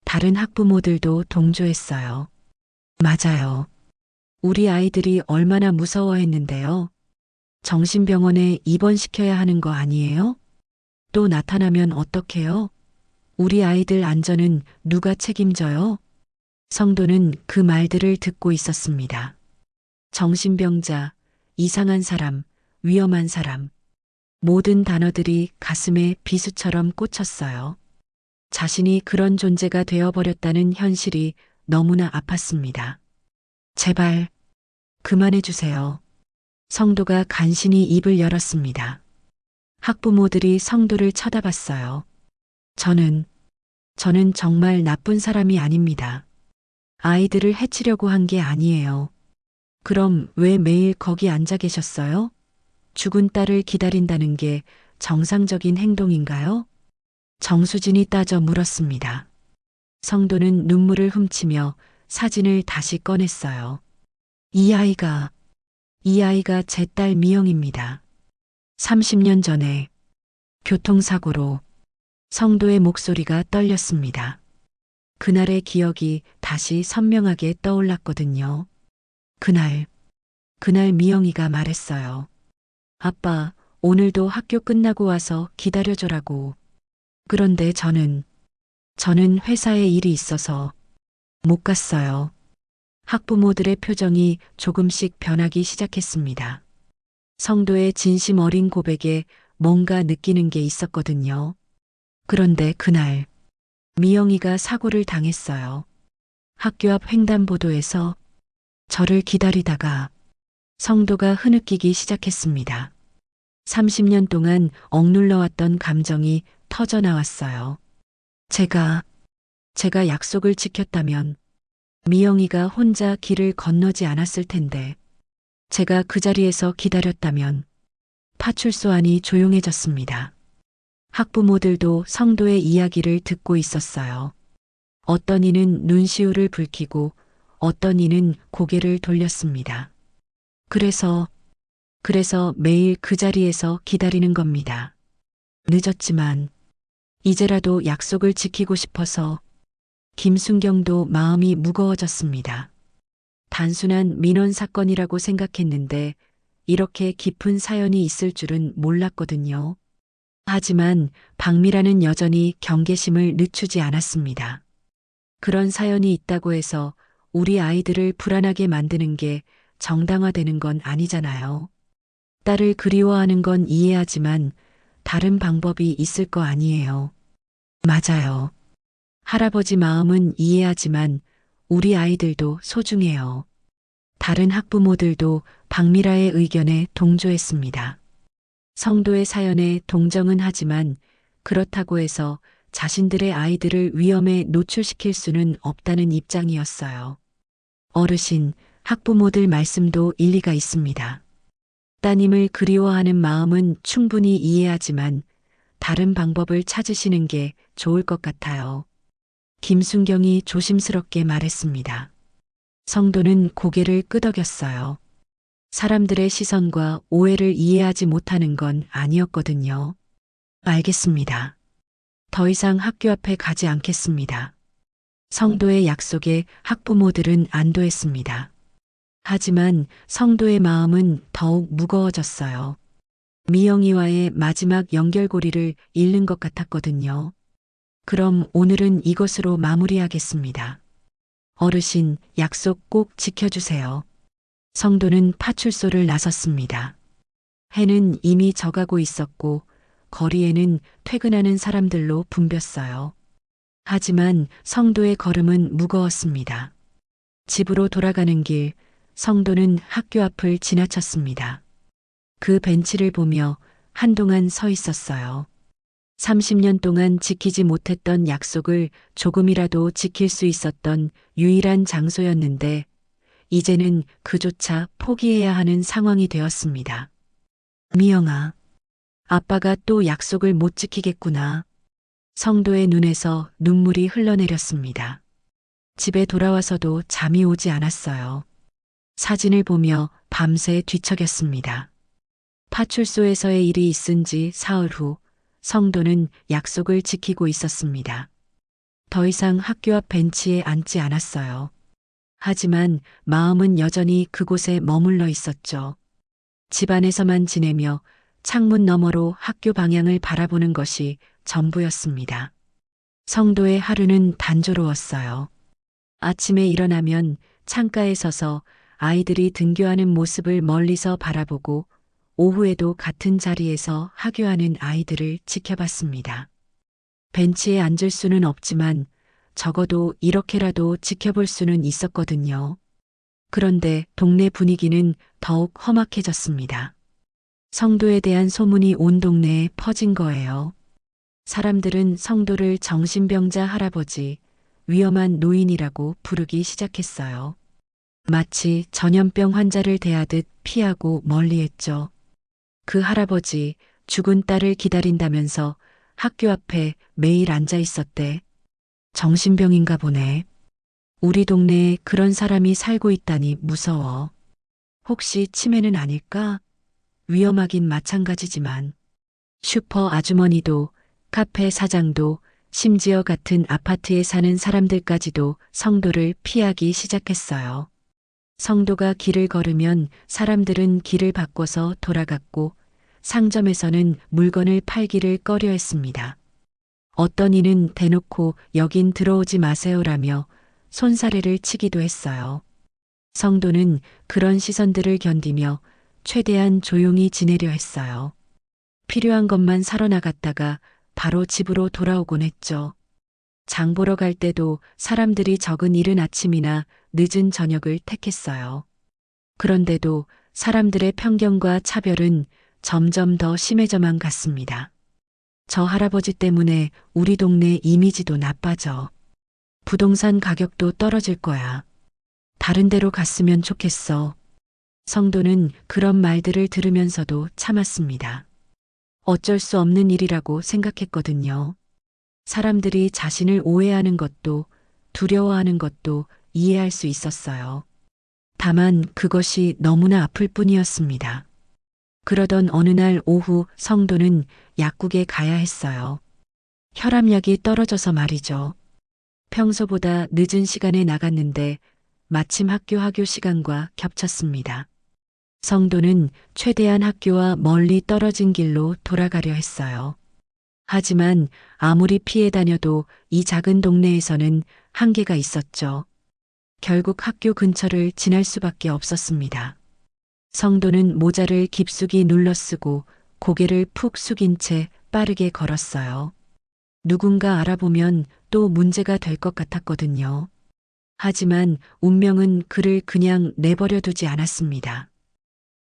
다른 학부모들도 동조했어요. 맞아요. 우리 아이들이 얼마나 무서워했는데요. 정신병원에 입원시켜야 하는 거 아니에요? 또 나타나면 어떡해요? 우리 아이들 안전은 누가 책임져요? 성도는 그 말들을 듣고 있었습니다. 정신병자, 이상한 사람, 위험한 사람. 모든 단어들이 가슴에 비수처럼 꽂혔어요. 자신이 그런 존재가 되어버렸다는 현실이 너무나 아팠습니다. 제발, 그만해 주세요. 성도가 간신히 입을 열었습니다. 학부모들이 성도를 쳐다봤어요. 저는 정말 나쁜 사람이 아닙니다. 아이들을 해치려고 한 게 아니에요. 그럼 왜 매일 거기 앉아 계셨어요? 죽은 딸을 기다린다는 게 정상적인 행동인가요? 정수진이 따져 물었습니다. 성도는 눈물을 훔치며 사진을 다시 꺼냈어요. 이 아이가 제 딸 미영입니다. 30년 전에 교통사고로 성도의 목소리가 떨렸습니다. 그날의 기억이 다시 선명하게 떠올랐거든요. 그날 미영이가 말했어요. 아빠, 오늘도 학교 끝나고 와서 기다려줘라고. 그런데 저는 회사에 일이 있어서 못 갔어요. 학부모들의 표정이 조금씩 변하기 시작했습니다. 성도의 진심 어린 고백에 뭔가 느끼는 게 있었거든요. 그런데 그날 미영이가 사고를 당했어요. 학교 앞 횡단보도에서 저를 기다리다가 성도가 흐느끼기 시작했습니다. 30년 동안 억눌러왔던 감정이 터져 나왔어요. 제가 약속을 지켰다면 미영이가 혼자 길을 건너지 않았을 텐데, 제가 그 자리에서 기다렸다면 파출소 안이 조용해졌습니다. 학부모들도 성도의 이야기를 듣고 있었어요. 어떤 이는 눈시울을 붉히고 어떤 이는 고개를 돌렸습니다. 그래서 매일 그 자리에서 기다리는 겁니다. 늦었지만 이제라도 약속을 지키고 싶어서. 김순경도 마음이 무거워졌습니다. 단순한 민원 사건이라고 생각했는데 이렇게 깊은 사연이 있을 줄은 몰랐거든요. 하지만 박미라는 여전히 경계심을 늦추지 않았습니다. 그런 사연이 있다고 해서 우리 아이들을 불안하게 만드는 게 정당화되는 건 아니잖아요. 딸을 그리워하는 건 이해하지만 다른 방법이 있을 거 아니에요. 맞아요. 할아버지 마음은 이해하지만 우리 아이들도 소중해요. 다른 학부모들도 박미라의 의견에 동조했습니다. 성도의 사연에 동정은 하지만 그렇다고 해서 자신들의 아이들을 위험에 노출시킬 수는 없다는 입장이었어요. 어르신, 학부모들 말씀도 일리가 있습니다. 따님을 그리워하는 마음은 충분히 이해하지만 다른 방법을 찾으시는 게 좋을 것 같아요. 김순경이 조심스럽게 말했습니다. 성도는 고개를 끄덕였어요. 사람들의 시선과 오해를 이해하지 못하는 건 아니었거든요. 알겠습니다. 더 이상 학교 앞에 가지 않겠습니다. 성도의 약속에 학부모들은 안도했습니다. 하지만 성도의 마음은 더욱 무거워졌어요. 미영이와의 마지막 연결고리를 잃는 것 같았거든요. 그럼 오늘은 이것으로 마무리하겠습니다. 어르신, 약속 꼭 지켜주세요. 성도는 파출소를 나섰습니다. 해는 이미 져가고 있었고 거리에는 퇴근하는 사람들로 붐볐어요. 하지만 성도의 걸음은 무거웠습니다. 집으로 돌아가는 길, 성도는 학교 앞을 지나쳤습니다. 그 벤치를 보며 한동안 서 있었어요. 30년 동안 지키지 못했던 약속을 조금이라도 지킬 수 있었던 유일한 장소였는데 이제는 그조차 포기해야 하는 상황이 되었습니다. 미영아, 아빠가 또 약속을 못 지키겠구나. 성도의 눈에서 눈물이 흘러내렸습니다. 집에 돌아와서도 잠이 오지 않았어요. 사진을 보며 밤새 뒤척였습니다. 파출소에서의 일이 있은 지 사흘 후 성도는 약속을 지키고 있었습니다. 더 이상 학교 앞 벤치에 앉지 않았어요. 하지만 마음은 여전히 그곳에 머물러 있었죠. 집안에서만 지내며 창문 너머로 학교 방향을 바라보는 것이 전부였습니다. 성도의 하루는 단조로웠어요. 아침에 일어나면 창가에 서서 아이들이 등교하는 모습을 멀리서 바라보고 오후에도 같은 자리에서 하교하는 아이들을 지켜봤습니다. 벤치에 앉을 수는 없지만 적어도 이렇게라도 지켜볼 수는 있었거든요. 그런데 동네 분위기는 더욱 험악해졌습니다. 성도에 대한 소문이 온 동네에 퍼진 거예요. 사람들은 성도를 정신병자 할아버지, 위험한 노인이라고 부르기 시작했어요. 마치 전염병 환자를 대하듯 피하고 멀리했죠. 그 할아버지 죽은 딸을 기다린다면서 학교 앞에 매일 앉아 있었대. 정신병인가 보네. 우리 동네에 그런 사람이 살고 있다니 무서워. 혹시 치매는 아닐까? 위험하긴 마찬가지지만. 슈퍼 아주머니도, 카페 사장도, 심지어 같은 아파트에 사는 사람들까지도 성도를 피하기 시작했어요. 성도가 길을 걸으면 사람들은 길을 바꿔서 돌아갔고, 상점에서는 물건을 팔기를 꺼려했습니다. 어떤 이는 대놓고 여긴 들어오지 마세요라며 손사래를 치기도 했어요. 성도는 그런 시선들을 견디며 최대한 조용히 지내려 했어요. 필요한 것만 사러 나갔다가 바로 집으로 돌아오곤 했죠. 장 보러 갈 때도 사람들이 적은 이른 아침이나 늦은 저녁을 택했어요. 그런데도 사람들의 편견과 차별은 점점 더 심해져만 갔습니다. 저 할아버지 때문에 우리 동네 이미지도 나빠져. 부동산 가격도 떨어질 거야. 다른 데로 갔으면 좋겠어. 성도는 그런 말들을 들으면서도 참았습니다. 어쩔 수 없는 일이라고 생각했거든요. 사람들이 자신을 오해하는 것도 두려워하는 것도 이해할 수 있었어요. 다만 그것이 너무나 아플 뿐이었습니다. 그러던 어느 날 오후 성도는 약국에 가야 했어요. 혈압약이 떨어져서 말이죠. 평소보다 늦은 시간에 나갔는데 마침 학교 시간과 겹쳤습니다. 성도는 최대한 학교와 멀리 떨어진 길로 돌아가려 했어요. 하지만 아무리 피해 다녀도 이 작은 동네에서는 한계가 있었죠. 결국 학교 근처를 지날 수밖에 없었습니다. 성도는 모자를 깊숙이 눌러 쓰고 고개를 푹 숙인 채 빠르게 걸었어요. 누군가 알아보면 또 문제가 될 것 같았거든요. 하지만 운명은 그를 그냥 내버려 두지 않았습니다.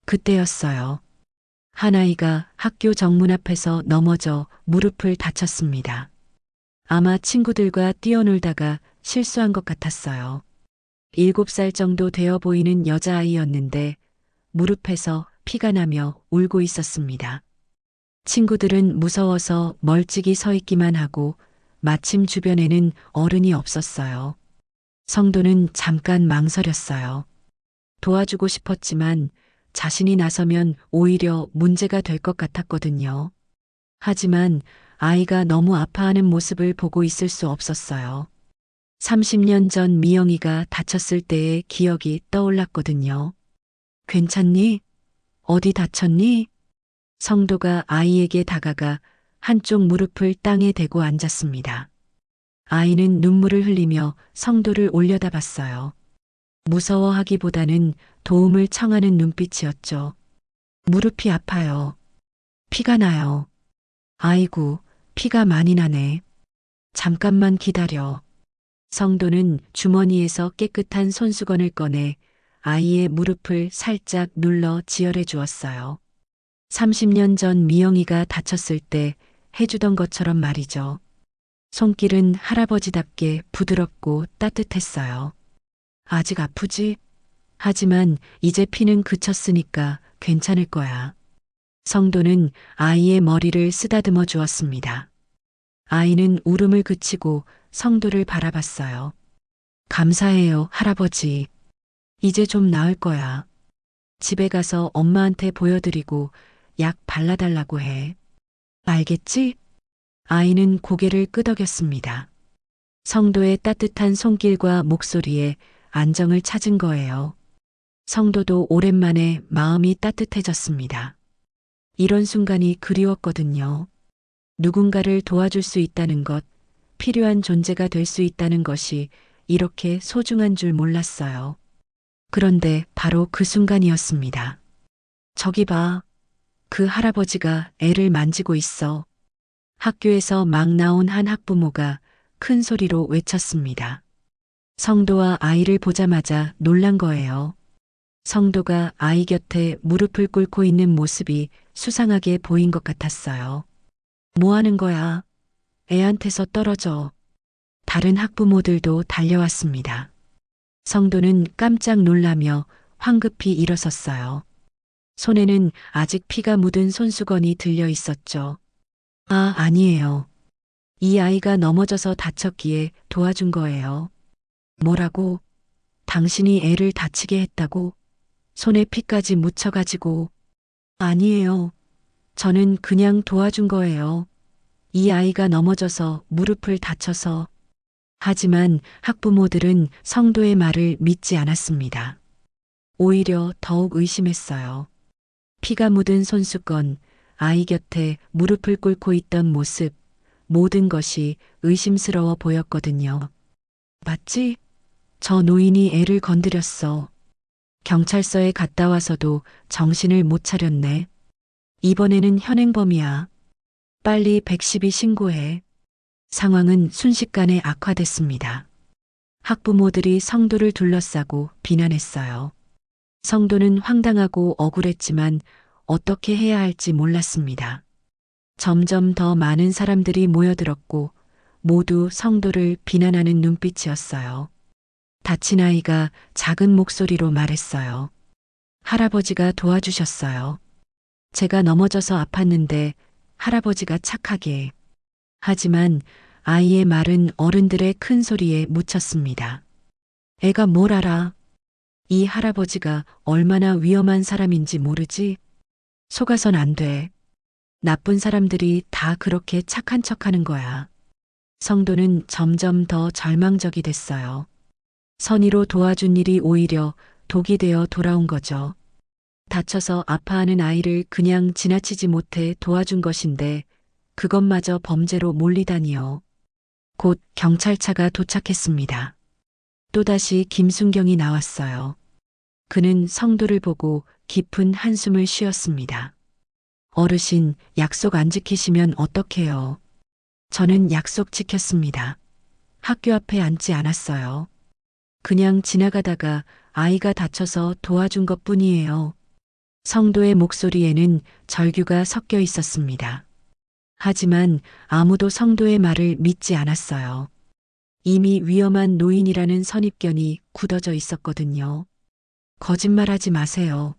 그때였어요. 한 아이가 학교 정문 앞에서 넘어져 무릎을 다쳤습니다. 아마 친구들과 뛰어놀다가 실수한 것 같았어요. 7살 정도 되어 보이는 여자아이였는데 무릎에서 피가 나며 울고 있었습니다. 친구들은 무서워서 멀찍이 서 있기만 하고 마침 주변에는 어른이 없었어요. 성도는 잠깐 망설였어요. 도와주고 싶었지만 자신이 나서면 오히려 문제가 될 것 같았거든요. 하지만 아이가 너무 아파하는 모습을 보고 있을 수 없었어요. 30년 전 미영이가 다쳤을 때의 기억이 떠올랐거든요. 괜찮니? 어디 다쳤니? 성도가 아이에게 다가가 한쪽 무릎을 땅에 대고 앉았습니다. 아이는 눈물을 흘리며 성도를 올려다봤어요. 무서워하기보다는 도움을 청하는 눈빛이었죠. 무릎이 아파요. 피가 나요. 아이고, 피가 많이 나네. 잠깐만 기다려. 성도는 주머니에서 깨끗한 손수건을 꺼내 아이의 무릎을 살짝 눌러 지혈해 주었어요. 30년 전 미영이가 다쳤을 때 해주던 것처럼 말이죠. 손길은 할아버지답게 부드럽고 따뜻했어요. 아직 아프지? 하지만 이제 피는 그쳤으니까 괜찮을 거야. 성도는 아이의 머리를 쓰다듬어 주었습니다. 아이는 울음을 그치고 성도를 바라봤어요. 감사해요, 할아버지. 이제 좀 나을 거야. 집에 가서 엄마한테 보여드리고 약 발라달라고 해. 알겠지? 아이는 고개를 끄덕였습니다. 성도의 따뜻한 손길과 목소리에 안정을 찾은 거예요. 성도도 오랜만에 마음이 따뜻해졌습니다. 이런 순간이 그리웠거든요. 누군가를 도와줄 수 있다는 것, 필요한 존재가 될 수 있다는 것이 이렇게 소중한 줄 몰랐어요. 그런데 바로 그 순간이었습니다. 저기 봐. 그 할아버지가 애를 만지고 있어. 학교에서 막 나온 한 학부모가 큰 소리로 외쳤습니다. 성도와 아이를 보자마자 놀란 거예요. 성도가 아이 곁에 무릎을 꿇고 있는 모습이 수상하게 보인 것 같았어요. 뭐 하는 거야? 애한테서 떨어져. 다른 학부모들도 달려왔습니다. 성도는 깜짝 놀라며 황급히 일어섰어요. 손에는 아직 피가 묻은 손수건이 들려 있었죠. 아, 아니에요. 이 아이가 넘어져서 다쳤기에 도와준 거예요. 뭐라고? 당신이 애를 다치게 했다고? 손에 피까지 묻혀가지고. 아니에요. 저는 그냥 도와준 거예요. 이 아이가 넘어져서 무릎을 다쳐서. 하지만 학부모들은 성도의 말을 믿지 않았습니다. 오히려 더욱 의심했어요. 피가 묻은 손수건, 아이 곁에 무릎을 꿇고 있던 모습, 모든 것이 의심스러워 보였거든요. 맞지? 저 노인이 애를 건드렸어. 경찰서에 갔다 와서도 정신을 못 차렸네. 이번에는 현행범이야. 빨리 112 신고해. 상황은 순식간에 악화됐습니다. 학부모들이 성도를 둘러싸고 비난했어요. 성도는 황당하고 억울했지만 어떻게 해야 할지 몰랐습니다. 점점 더 많은 사람들이 모여들었고 모두 성도를 비난하는 눈빛이었어요. 다친 아이가 작은 목소리로 말했어요. 할아버지가 도와주셨어요. 제가 넘어져서 아팠는데 할아버지가 착하게. 하지만 아이의 말은 어른들의 큰 소리에 묻혔습니다. 애가 뭘 알아? 이 할아버지가 얼마나 위험한 사람인지 모르지? 속아선 안 돼. 나쁜 사람들이 다 그렇게 착한 척하는 거야. 성도는 점점 더 절망적이 됐어요. 선의로 도와준 일이 오히려 독이 되어 돌아온 거죠. 다쳐서 아파하는 아이를 그냥 지나치지 못해 도와준 것인데 그것마저 범죄로 몰리다니요. 곧 경찰차가 도착했습니다. 또다시 김순경이 나왔어요. 그는 성도를 보고 깊은 한숨을 쉬었습니다. 어르신, 약속 안 지키시면 어떡해요? 저는 약속 지켰습니다. 학교 앞에 앉지 않았어요. 그냥 지나가다가 아이가 다쳐서 도와준 것 뿐이에요. 성도의 목소리에는 절규가 섞여 있었습니다. 하지만 아무도 성도의 말을 믿지 않았어요. 이미 위험한 노인이라는 선입견이 굳어져 있었거든요. 거짓말하지 마세요.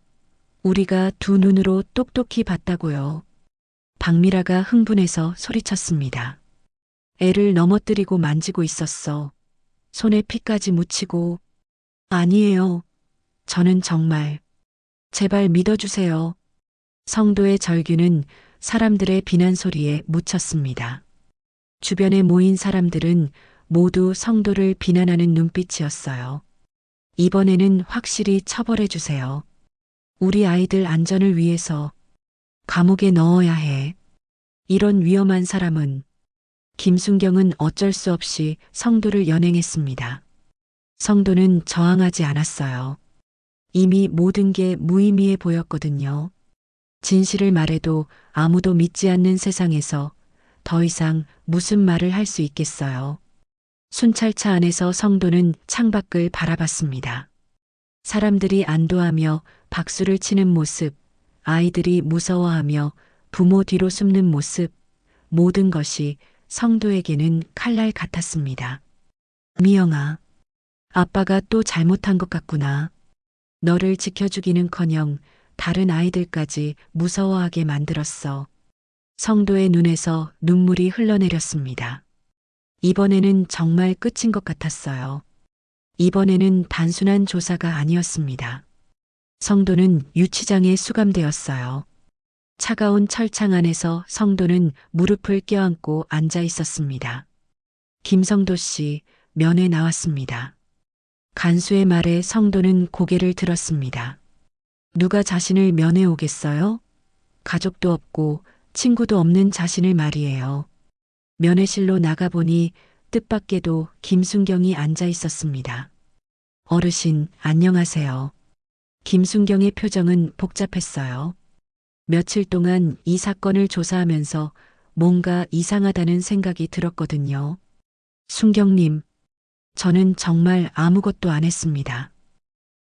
우리가 두 눈으로 똑똑히 봤다고요. 박미라가 흥분해서 소리쳤습니다. 애를 넘어뜨리고 만지고 있었어. 손에 피까지 묻히고. 아니에요. 저는 정말. 제발 믿어주세요. 성도의 절규는 사람들의 비난 소리에 묻혔습니다. 주변에 모인 사람들은 모두 성도를 비난하는 눈빛이었어요. 이번에는 확실히 처벌해 주세요. 우리 아이들 안전을 위해서 감옥에 넣어야 해. 이런 위험한 사람은. 김순경은 어쩔 수 없이 성도를 연행했습니다. 성도는 저항하지 않았어요. 이미 모든 게 무의미해 보였거든요. 진실을 말해도 아무도 믿지 않는 세상에서 더 이상 무슨 말을 할 수 있겠어요. 순찰차 안에서 성도는 창밖을 바라봤습니다. 사람들이 안도하며 박수를 치는 모습, 아이들이 무서워하며 부모 뒤로 숨는 모습, 모든 것이 성도에게는 칼날 같았습니다. 미영아, 아빠가 또 잘못한 것 같구나. 너를 지켜주기는커녕 다른 아이들까지 무서워하게 만들었어. 성도의 눈에서 눈물이 흘러내렸습니다. 이번에는 정말 끝인 것 같았어요. 이번에는 단순한 조사가 아니었습니다. 성도는 유치장에 수감되었어요. 차가운 철창 안에서 성도는 무릎을 껴안고 앉아 있었습니다. 김성도 씨, 면회 나왔습니다. 간수의 말에 성도는 고개를 들었습니다. 누가 자신을 면회 오겠어요? 가족도 없고 친구도 없는 자신을 말이에요. 면회실로 나가보니 뜻밖에도 김순경이 앉아 있었습니다. 어르신, 안녕하세요. 김순경의 표정은 복잡했어요. 며칠 동안 이 사건을 조사하면서 뭔가 이상하다는 생각이 들었거든요. 순경님, 저는 정말 아무것도 안 했습니다.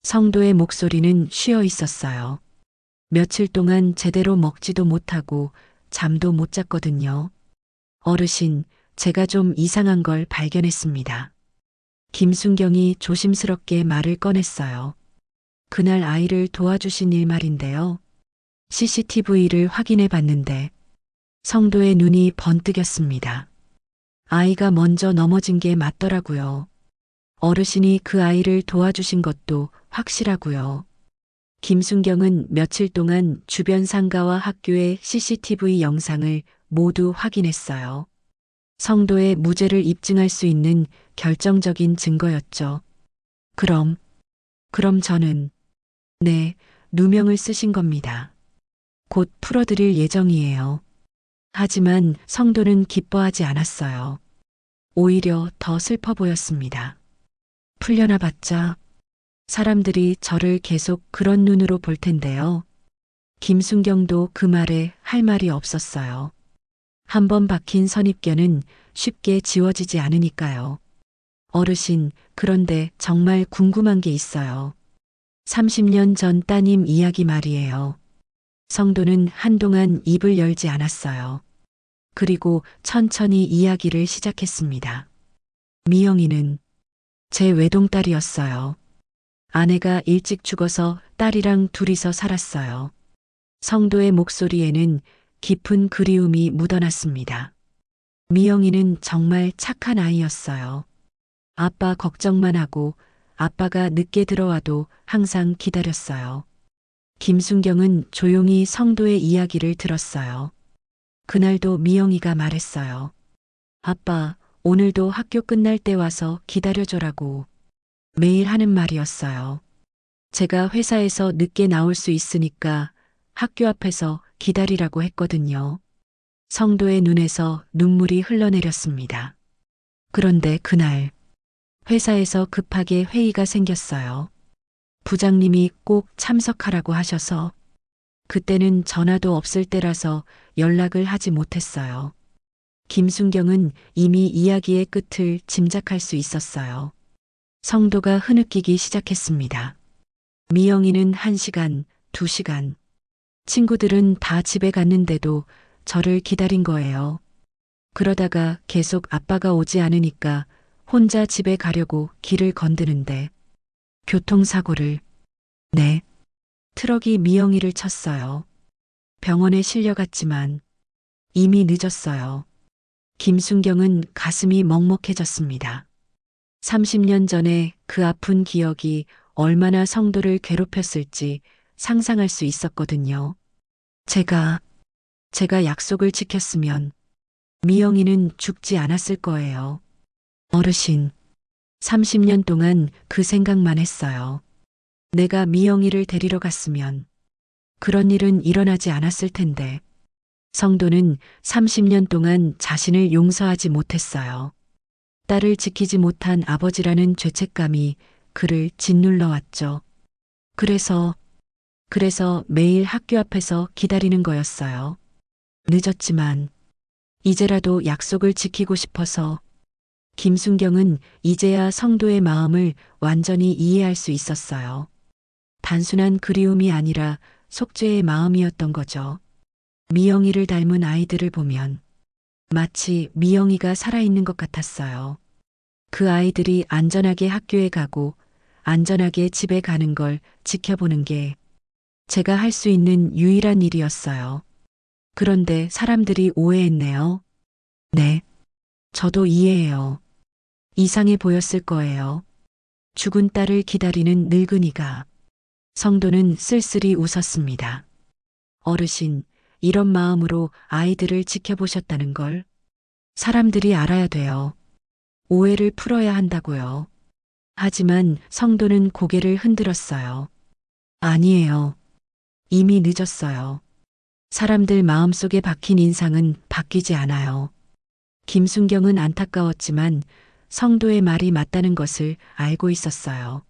성도의 목소리는 쉬어 있었어요. 며칠 동안 제대로 먹지도 못하고 잠도 못 잤거든요. 어르신, 제가 좀 이상한 걸 발견했습니다. 김순경이 조심스럽게 말을 꺼냈어요. 그날 아이를 도와주신 일 말인데요. CCTV를 확인해 봤는데 성도의 눈이 번뜩였습니다. 아이가 먼저 넘어진 게 맞더라고요. 어르신이 그 아이를 도와주신 것도 확실하고요. 김순경은 며칠 동안 주변 상가와 학교의 CCTV 영상을 모두 확인했어요. 성도의 무죄를 입증할 수 있는 결정적인 증거였죠. 그럼 저는, 네, 누명을 쓰신 겁니다. 곧 풀어드릴 예정이에요. 하지만 성도는 기뻐하지 않았어요. 오히려 더 슬퍼 보였습니다. 풀려나 봤자 사람들이 저를 계속 그런 눈으로 볼 텐데요. 김순경도 그 말에 할 말이 없었어요. 한번 박힌 선입견은 쉽게 지워지지 않으니까요. 어르신, 그런데 정말 궁금한 게 있어요. 30년 전 따님 이야기 말이에요. 성도는 한동안 입을 열지 않았어요. 그리고 천천히 이야기를 시작했습니다. 미영이는 제 외동딸이었어요. 아내가 일찍 죽어서 딸이랑 둘이서 살았어요. 성도의 목소리에는 깊은 그리움이 묻어났습니다. 미영이는 정말 착한 아이였어요. 아빠 걱정만 하고 아빠가 늦게 들어와도 항상 기다렸어요. 김순경은 조용히 성도의 이야기를 들었어요. 그날도 미영이가 말했어요. 아빠, 오늘도 학교 끝날 때 와서 기다려줘라고. 매일 하는 말이었어요. 제가 회사에서 늦게 나올 수 있으니까 학교 앞에서 기다리라고 했거든요. 성도의 눈에서 눈물이 흘러내렸습니다. 그런데 그날 회사에서 급하게 회의가 생겼어요. 부장님이 꼭 참석하라고 하셔서 그때는 전화도 없을 때라서 연락을 하지 못했어요. 김순경은 이미 이야기의 끝을 짐작할 수 있었어요. 성도가 흐느끼기 시작했습니다. 미영이는 1시간, 2시간. 친구들은 다 집에 갔는데도 저를 기다린 거예요. 그러다가 계속 아빠가 오지 않으니까 혼자 집에 가려고 길을 건드는데 교통사고를, 네, 트럭이 미영이를 쳤어요. 병원에 실려갔지만 이미 늦었어요. 김순경은 가슴이 먹먹해졌습니다. 30년 전에 그 아픈 기억이 얼마나 성도를 괴롭혔을지 상상할 수 있었거든요. 제가 약속을 지켰으면 미영이는 죽지 않았을 거예요. 어르신, 30년 동안 그 생각만 했어요. 내가 미영이를 데리러 갔으면 그런 일은 일어나지 않았을 텐데. 성도는 30년 동안 자신을 용서하지 못했어요. 딸을 지키지 못한 아버지라는 죄책감이 그를 짓눌러 왔죠. 그래서 매일 학교 앞에서 기다리는 거였어요. 늦었지만 이제라도 약속을 지키고 싶어서. 김순경은 이제야 성도의 마음을 완전히 이해할 수 있었어요. 단순한 그리움이 아니라 속죄의 마음이었던 거죠. 미영이를 닮은 아이들을 보면 마치 미영이가 살아있는 것 같았어요. 그 아이들이 안전하게 학교에 가고 안전하게 집에 가는 걸 지켜보는 게 제가 할 수 있는 유일한 일이었어요. 그런데 사람들이 오해했네요. 네, 저도 이해해요. 이상해 보였을 거예요. 죽은 딸을 기다리는 늙은이가. 성도는 쓸쓸히 웃었습니다. 어르신, 이런 마음으로 아이들을 지켜보셨다는 걸 사람들이 알아야 돼요. 오해를 풀어야 한다고요. 하지만 성도는 고개를 흔들었어요. 아니에요. 이미 늦었어요. 사람들 마음속에 박힌 인상은 바뀌지 않아요. 김순경은 안타까웠지만 성도의 말이 맞다는 것을 알고 있었어요.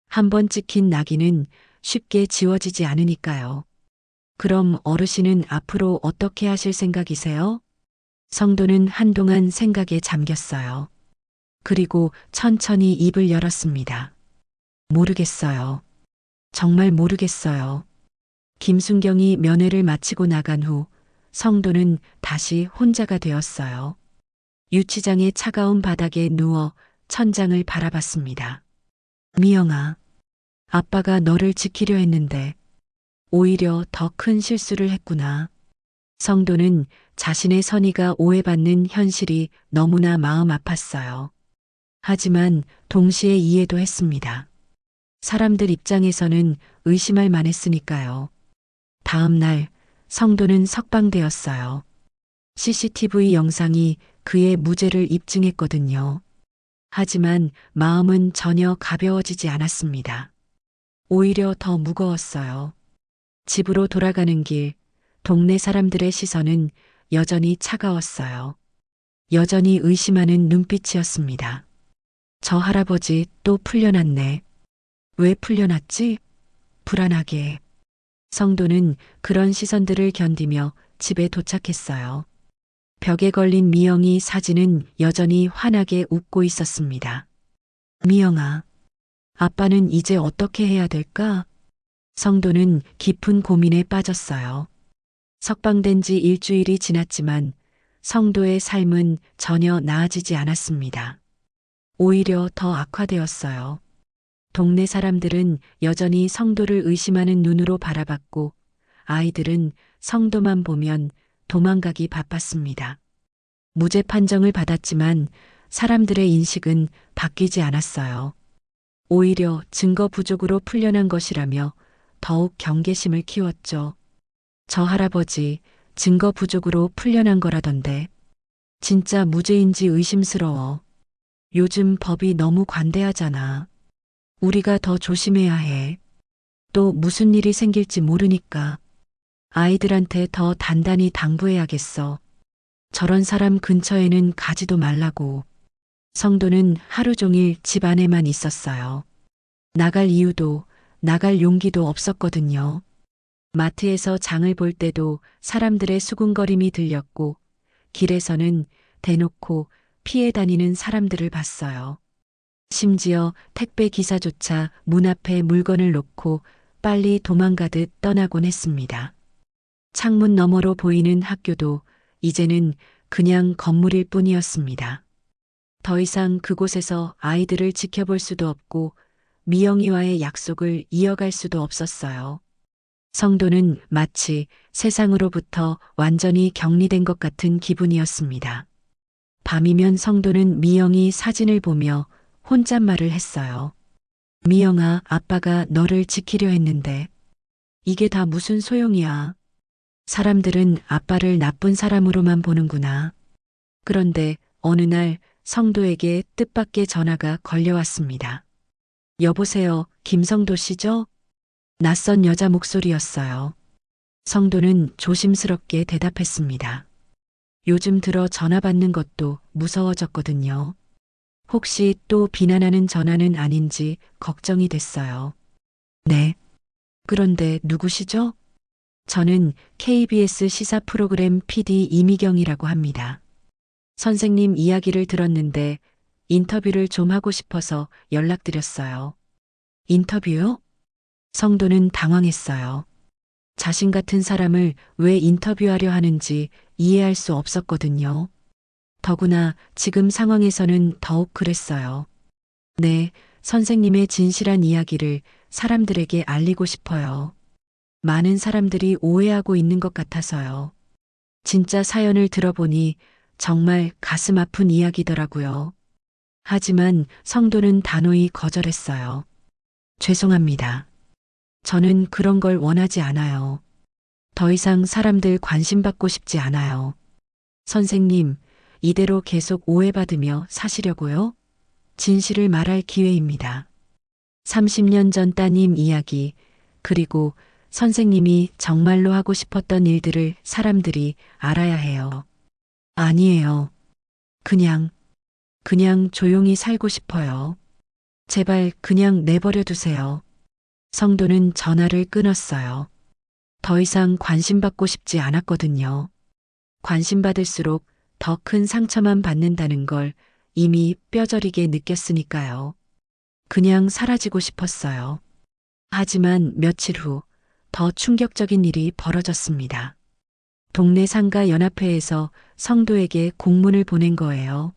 한번 찍힌 낙인은 쉽게 지워지지 않으니까요. 그럼 어르신은 앞으로 어떻게 하실 생각이세요? 성도는 한동안 생각에 잠겼어요. 그리고 천천히 입을 열었습니다. 모르겠어요. 정말 모르겠어요. 김순경이 면회를 마치고 나간 후 성도는 다시 혼자가 되었어요. 유치장의 차가운 바닥에 누워 천장을 바라봤습니다. 미영아, 아빠가 너를 지키려 했는데 오히려 더 큰 실수를 했구나. 성도는 자신의 선의가 오해받는 현실이 너무나 마음 아팠어요. 하지만 동시에 이해도 했습니다. 사람들 입장에서는 의심할 만했으니까요. 다음 날 성도는 석방되었어요. CCTV 영상이 그의 무죄를 입증했거든요. 하지만 마음은 전혀 가벼워지지 않았습니다. 오히려 더 무거웠어요. 집으로 돌아가는 길, 동네 사람들의 시선은 여전히 차가웠어요. 여전히 의심하는 눈빛이었습니다. 저 할아버지 또 풀려났네. 왜 풀려났지? 불안하게. 성도는 그런 시선들을 견디며 집에 도착했어요. 벽에 걸린 미영이 사진은 여전히 환하게 웃고 있었습니다. 미영아, 아빠는 이제 어떻게 해야 될까? 성도는 깊은 고민에 빠졌어요. 석방된 지 일주일이 지났지만 성도의 삶은 전혀 나아지지 않았습니다. 오히려 더 악화되었어요. 동네 사람들은 여전히 성도를 의심하는 눈으로 바라봤고 아이들은 성도만 보면 도망가기 바빴습니다. 무죄 판정을 받았지만 사람들의 인식은 바뀌지 않았어요. 오히려 증거 부족으로 풀려난 것이라며 더욱 경계심을 키웠죠. 저 할아버지 증거 부족으로 풀려난 거라던데 진짜 무죄인지 의심스러워. 요즘 법이 너무 관대하잖아. 우리가 더 조심해야 해. 또 무슨 일이 생길지 모르니까. 아이들한테 더 단단히 당부해야겠어. 저런 사람 근처에는 가지도 말라고. 성도는 하루 종일 집 안에만 있었어요. 나갈 이유도 나갈 용기도 없었거든요. 마트에서 장을 볼 때도 사람들의 수군거림이 들렸고 길에서는 대놓고 피해 다니는 사람들을 봤어요. 심지어 택배 기사조차 문 앞에 물건을 놓고 빨리 도망가듯 떠나곤 했습니다. 창문 너머로 보이는 학교도 이제는 그냥 건물일 뿐이었습니다. 더 이상 그곳에서 아이들을 지켜볼 수도 없고 미영이와의 약속을 이어갈 수도 없었어요. 성도는 마치 세상으로부터 완전히 격리된 것 같은 기분이었습니다. 밤이면 성도는 미영이 사진을 보며 혼잣말을 했어요. 미영아, 아빠가 너를 지키려 했는데 이게 다 무슨 소용이야. 사람들은 아빠를 나쁜 사람으로만 보는구나. 그런데 어느 날 성도에게 뜻밖의 전화가 걸려왔습니다. 여보세요, 김성도 씨죠? 낯선 여자 목소리였어요. 성도는 조심스럽게 대답했습니다. 요즘 들어 전화 받는 것도 무서워졌거든요. 혹시 또 비난하는 전화는 아닌지 걱정이 됐어요. 네. 그런데 누구시죠? 저는 KBS 시사 프로그램 PD 이미경이라고 합니다. 선생님 이야기를 들었는데 인터뷰를 좀 하고 싶어서 연락드렸어요. 인터뷰요? 성도는 당황했어요. 자신 같은 사람을 왜 인터뷰하려 하는지 이해할 수 없었거든요. 더구나 지금 상황에서는 더욱 그랬어요. 네, 선생님의 진실한 이야기를 사람들에게 알리고 싶어요. 많은 사람들이 오해하고 있는 것 같아서요. 진짜 사연을 들어보니 정말 가슴 아픈 이야기더라고요. 하지만 성도는 단호히 거절했어요. 죄송합니다. 저는 그런 걸 원하지 않아요. 더 이상 사람들 관심받고 싶지 않아요. 선생님, 이대로 계속 오해받으며 사시려고요? 진실을 말할 기회입니다. 30년 전 따님 이야기, 그리고 선생님이 정말로 하고 싶었던 일들을 사람들이 알아야 해요. 아니에요. 그냥 조용히 살고 싶어요. 제발 그냥 내버려 두세요. 성도는 전화를 끊었어요. 더 이상 관심받고 싶지 않았거든요. 관심받을수록 더 큰 상처만 받는다는 걸 이미 뼈저리게 느꼈으니까요. 그냥 사라지고 싶었어요. 하지만 며칠 후 더 충격적인 일이 벌어졌습니다. 동네 상가 연합회에서 성도에게 공문을 보낸 거예요.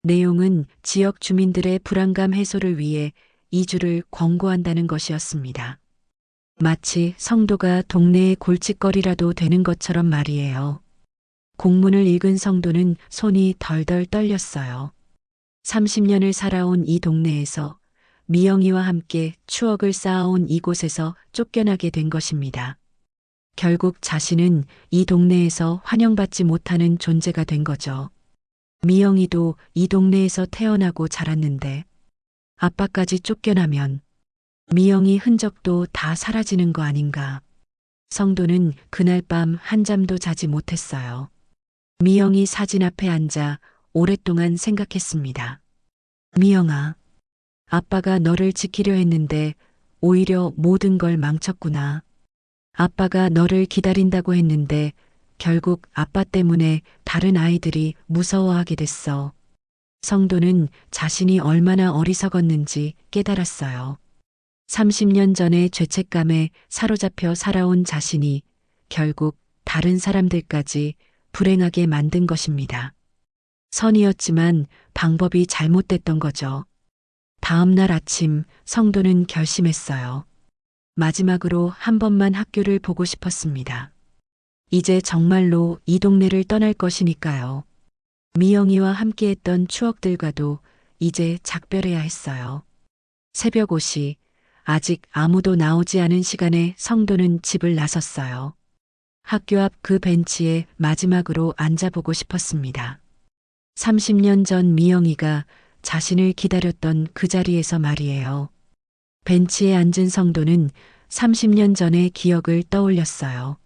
내용은 지역 주민들의 불안감 해소를 위해 이주를 권고한다는 것이었습니다. 마치 성도가 동네의 골칫거리라도 되는 것처럼 말이에요. 공문을 읽은 성도는 손이 덜덜 떨렸어요. 30년을 살아온 이 동네에서 미영이와 함께 추억을 쌓아온 이곳에서 쫓겨나게 된 것입니다. 결국 자신은 이 동네에서 환영받지 못하는 존재가 된 거죠. 미영이도 이 동네에서 태어나고 자랐는데 아빠까지 쫓겨나면 미영이 흔적도 다 사라지는 거 아닌가. 성도는 그날 밤 한잠도 자지 못했어요. 미영이 사진 앞에 앉아 오랫동안 생각했습니다. 미영아, 아빠가 너를 지키려 했는데 오히려 모든 걸 망쳤구나. 아빠가 너를 기다린다고 했는데 결국 아빠 때문에 다른 아이들이 무서워하게 됐어. 성도는 자신이 얼마나 어리석었는지 깨달았어요. 30년 전의 죄책감에 사로잡혀 살아온 자신이 결국 다른 사람들까지 불행하게 만든 것입니다. 선이었지만 방법이 잘못됐던 거죠. 다음 날 아침 성도는 결심했어요. 마지막으로 한 번만 학교를 보고 싶었습니다. 이제 정말로 이 동네를 떠날 것이니까요. 미영이와 함께했던 추억들과도 이제 작별해야 했어요. 새벽 5시, 아직 아무도 나오지 않은 시간에 성도는 집을 나섰어요. 학교 앞 그 벤치에 마지막으로 앉아보고 싶었습니다. 30년 전 미영이가 자신을 기다렸던 그 자리에서 말이에요. 벤치에 앉은 성도는 30년 전의 기억을 떠올렸어요.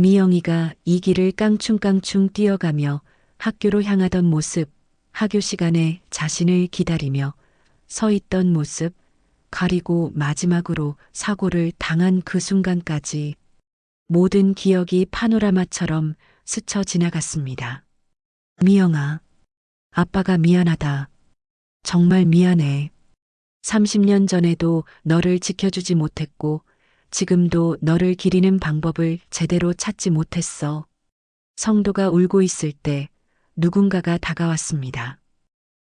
미영이가 이 길을 깡충깡충 뛰어가며 학교로 향하던 모습, 학교 시간에 자신을 기다리며 서 있던 모습, 가리고 마지막으로 사고를 당한 그 순간까지 모든 기억이 파노라마처럼 스쳐 지나갔습니다. 미영아, 아빠가 미안하다. 정말 미안해. 30년 전에도 너를 지켜주지 못했고 지금도 너를 기리는 방법을 제대로 찾지 못했어. 성도가 울고 있을 때 누군가가 다가왔습니다.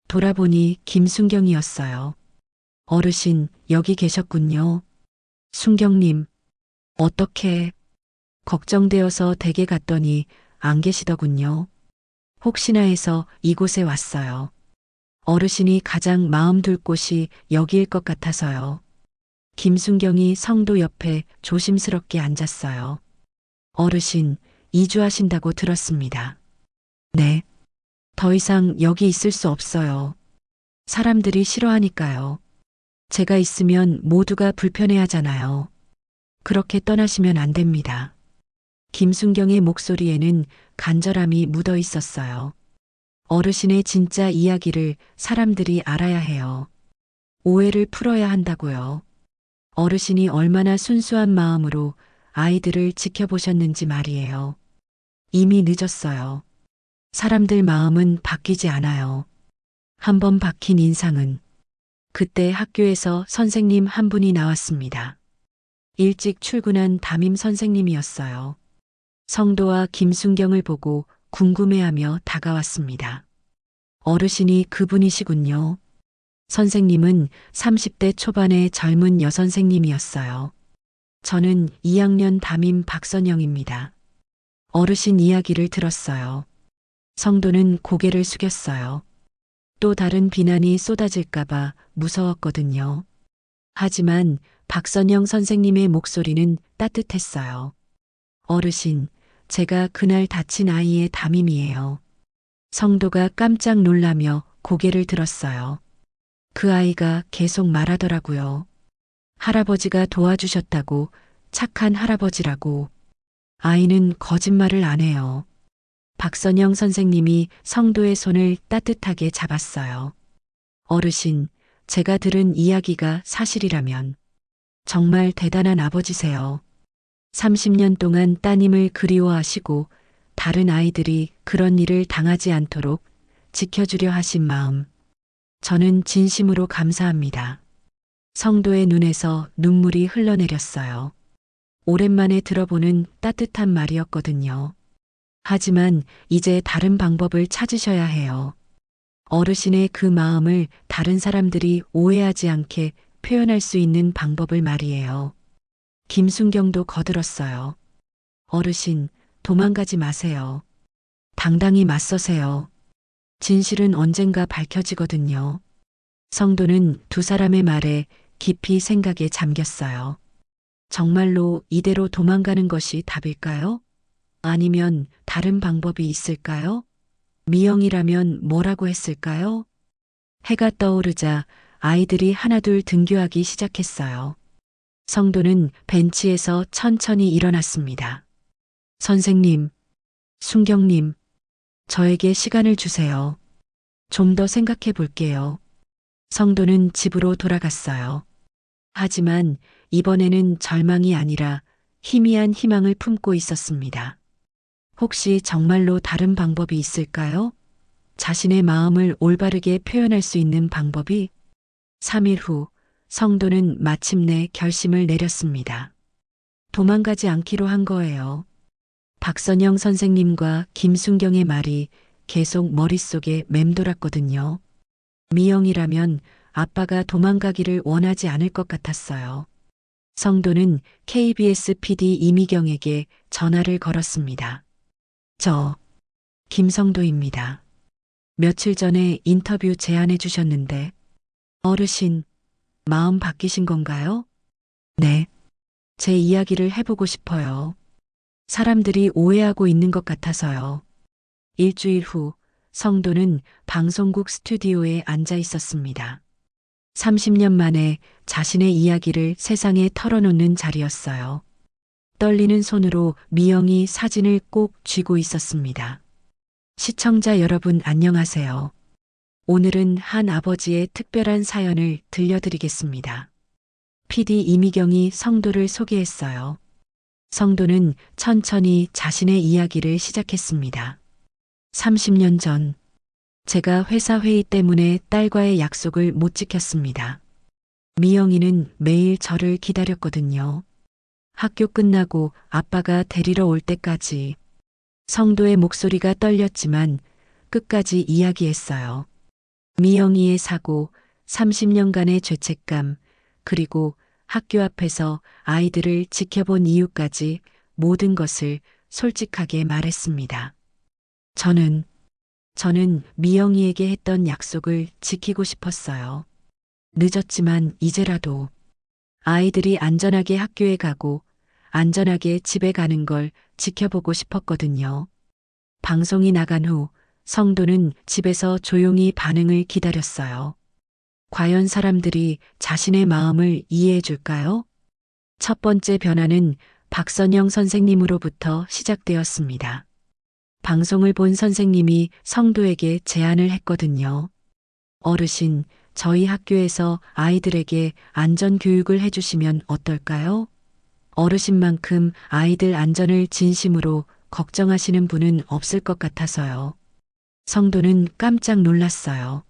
돌아보니 김순경이었어요. 어르신, 여기 계셨군요. 순경님, 어떻게? 걱정되어서 댁에 갔더니 안 계시더군요. 혹시나 해서 이곳에 왔어요. 어르신이 가장 마음 둘 곳이 여기일 것 같아서요. 김순경이 성도 옆에 조심스럽게 앉았어요. 어르신, 이주하신다고 들었습니다. 네. 더 이상 여기 있을 수 없어요. 사람들이 싫어하니까요. 제가 있으면 모두가 불편해하잖아요. 그렇게 떠나시면 안 됩니다. 김순경의 목소리에는 간절함이 묻어 있었어요. 어르신의 진짜 이야기를 사람들이 알아야 해요. 오해를 풀어야 한다고요. 어르신이 얼마나 순수한 마음으로 아이들을 지켜보셨는지 말이에요. 이미 늦었어요. 사람들 마음은 바뀌지 않아요. 한번 박힌 인상은. 그때 학교에서 선생님 한 분이 나왔습니다. 일찍 출근한 담임 선생님이었어요. 성도와 김순경을 보고 궁금해하며 다가왔습니다. 어르신이 그분이시군요. 선생님은 30대 초반의 젊은 여선생님이었어요. 저는 2학년 담임 박선영입니다. 어르신 이야기를 들었어요. 성도는 고개를 숙였어요. 또 다른 비난이 쏟아질까봐 무서웠거든요. 하지만 박선영 선생님의 목소리는 따뜻했어요. 어르신, 제가 그날 다친 아이의 담임이에요. 성도가 깜짝 놀라며 고개를 들었어요. 그 아이가 계속 말하더라고요. 할아버지가 도와주셨다고, 착한 할아버지라고. 아이는 거짓말을 안 해요. 박선영 선생님이 성도의 손을 따뜻하게 잡았어요. 어르신, 제가 들은 이야기가 사실이라면 정말 대단한 아버지세요. 30년 동안 따님을 그리워하시고 다른 아이들이 그런 일을 당하지 않도록 지켜주려 하신 마음. 저는 진심으로 감사합니다. 성도의 눈에서 눈물이 흘러내렸어요. 오랜만에 들어보는 따뜻한 말이었거든요. 하지만 이제 다른 방법을 찾으셔야 해요. 어르신의 그 마음을 다른 사람들이 오해하지 않게 표현할 수 있는 방법을 말이에요. 김순경도 거들었어요. 어르신, 도망가지 마세요. 당당히 맞서세요. 진실은 언젠가 밝혀지거든요. 성도는 두 사람의 말에 깊이 생각에 잠겼어요. 정말로 이대로 도망가는 것이 답일까요? 아니면 다른 방법이 있을까요? 미영이라면 뭐라고 했을까요? 해가 떠오르자 아이들이 하나둘 등교하기 시작했어요. 성도는 벤치에서 천천히 일어났습니다. 선생님, 순경님, 저에게 시간을 주세요. 좀 더 생각해 볼게요. 성도는 집으로 돌아갔어요. 하지만 이번에는 절망이 아니라 희미한 희망을 품고 있었습니다. 혹시 정말로 다른 방법이 있을까요? 자신의 마음을 올바르게 표현할 수 있는 방법이? 3일 후 성도는 마침내 결심을 내렸습니다. 도망가지 않기로 한 거예요. 박선영 선생님과 김순경의 말이 계속 머릿속에 맴돌았거든요. 미영이라면 아빠가 도망가기를 원하지 않을 것 같았어요. 성도는 KBS PD 이미경에게 전화를 걸었습니다. 저, 김성도입니다. 며칠 전에 인터뷰 제안해 주셨는데, 어르신, 마음 바뀌신 건가요? 네. 제 이야기를 해보고 싶어요. 사람들이 오해하고 있는 것 같아서요. 일주일 후 성도는 방송국 스튜디오에 앉아 있었습니다. 30년 만에 자신의 이야기를 세상에 털어놓는 자리였어요. 떨리는 손으로 미영이 사진을 꼭 쥐고 있었습니다. 시청자 여러분 안녕하세요. 오늘은 한 아버지의 특별한 사연을 들려드리겠습니다. PD 이미경이 성도를 소개했어요. 성도는 천천히 자신의 이야기를 시작했습니다. 30년 전, 제가 회사 회의 때문에 딸과의 약속을 못 지켰습니다. 미영이는 매일 저를 기다렸거든요. 학교 끝나고 아빠가 데리러 올 때까지. 성도의 목소리가 떨렸지만 끝까지 이야기했어요. 미영이의 사고, 30년간의 죄책감, 그리고 학교 앞에서 아이들을 지켜본 이유까지 모든 것을 솔직하게 말했습니다. 저는 미영이에게 했던 약속을 지키고 싶었어요. 늦었지만 이제라도 아이들이 안전하게 학교에 가고 안전하게 집에 가는 걸 지켜보고 싶었거든요. 방송이 나간 후 성도는 집에서 조용히 반응을 기다렸어요. 과연 사람들이 자신의 마음을 이해해 줄까요? 첫 번째 변화는 박선영 선생님으로부터 시작되었습니다. 방송을 본 선생님이 성도에게 제안을 했거든요. 어르신, 저희 학교에서 아이들에게 안전교육을 해주시면 어떨까요? 어르신만큼 아이들 안전을 진심으로 걱정하시는 분은 없을 것 같아서요. 성도는 깜짝 놀랐어요.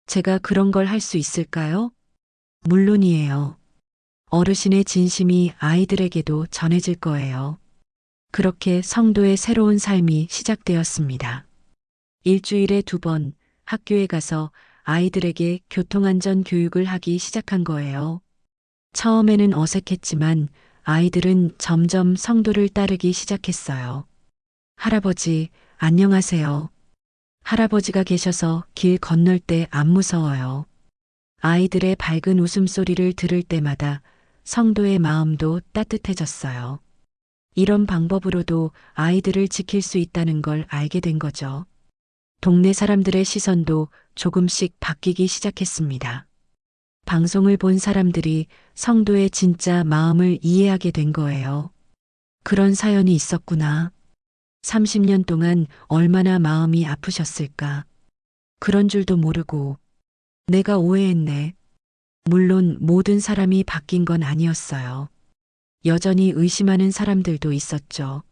제가 그런 걸 할 수 있을까요? 물론이에요. 어르신의 진심이 아이들에게도 전해질 거예요. 그렇게 성도의 새로운 삶이 시작되었습니다. 일주일에 2번 학교에 가서 아이들에게 교통안전 교육을 하기 시작한 거예요. 처음에는 어색했지만 아이들은 점점 성도를 따르기 시작했어요. 할아버지, 안녕하세요. 할아버지가 계셔서 길 건널 때 안 무서워요. 아이들의 밝은 웃음소리를 들을 때마다 성도의 마음도 따뜻해졌어요. 이런 방법으로도 아이들을 지킬 수 있다는 걸 알게 된 거죠. 동네 사람들의 시선도 조금씩 바뀌기 시작했습니다. 방송을 본 사람들이 성도의 진짜 마음을 이해하게 된 거예요. 그런 사연이 있었구나. 30년 동안 얼마나 마음이 아프셨을까. 그런 줄도 모르고 내가 오해했네. 물론 모든 사람이 바뀐 건 아니었어요. 여전히 의심하는 사람들도 있었죠.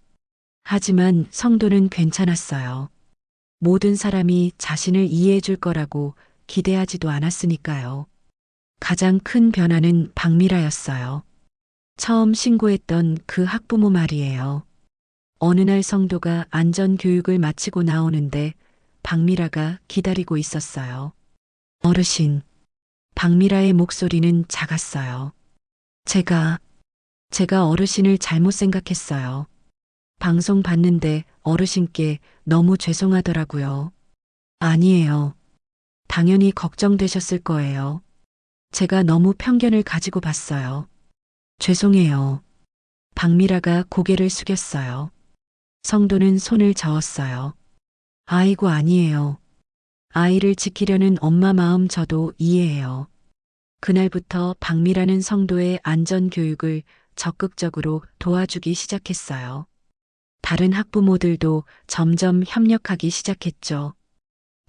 하지만 성도는 괜찮았어요. 모든 사람이 자신을 이해해 줄 거라고 기대하지도 않았으니까요. 가장 큰 변화는 박미라였어요. 처음 신고했던 그 학부모 말이에요. 어느 날 성도가 안전교육을 마치고 나오는데 박미라가 기다리고 있었어요. 어르신, 박미라의 목소리는 작았어요. 제가 어르신을 잘못 생각했어요. 방송 봤는데 어르신께 너무 죄송하더라고요. 아니에요. 당연히 걱정되셨을 거예요. 제가 너무 편견을 가지고 봤어요. 죄송해요. 박미라가 고개를 숙였어요. 성도는 손을 저었어요. 아이고, 아니에요. 아이를 지키려는 엄마 마음 저도 이해해요. 그날부터 박미라는 성도의 안전 교육을 적극적으로 도와주기 시작했어요. 다른 학부모들도 점점 협력하기 시작했죠.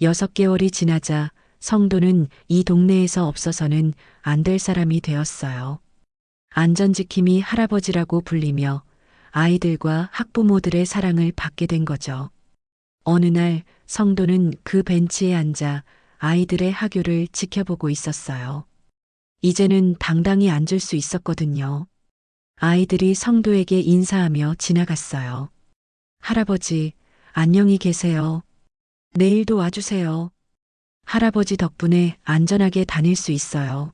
6개월이 지나자 성도는 이 동네에서 없어서는 안 될 사람이 되었어요. 안전지킴이 할아버지라고 불리며 아이들과 학부모들의 사랑을 받게 된 거죠. 어느 날 성도는 그 벤치에 앉아 아이들의 하교를 지켜보고 있었어요. 이제는 당당히 앉을 수 있었거든요. 아이들이 성도에게 인사하며 지나갔어요. 할아버지, 안녕히 계세요. 내일도 와주세요. 할아버지 덕분에 안전하게 다닐 수 있어요.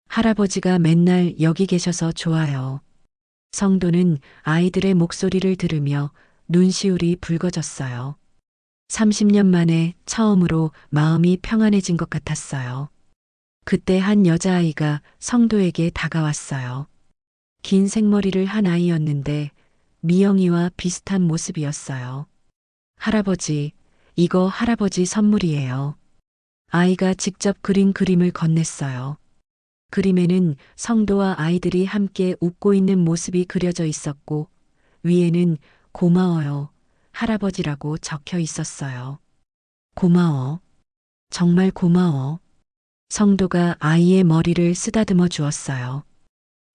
할아버지가 맨날 여기 계셔서 좋아요. 성도는 아이들의 목소리를 들으며 눈시울이 붉어졌어요. 30년 만에 처음으로 마음이 평안해진 것 같았어요. 그때 한 여자아이가 성도에게 다가왔어요. 긴 생머리를 한 아이였는데 미영이와 비슷한 모습이었어요. 할아버지, 이거 할아버지 선물이에요. 아이가 직접 그린 그림을 건넸어요. 그림에는 성도와 아이들이 함께 웃고 있는 모습이 그려져 있었고 위에는 고마워요, 할아버지라고 적혀 있었어요. 고마워. 정말 고마워. 성도가 아이의 머리를 쓰다듬어 주었어요.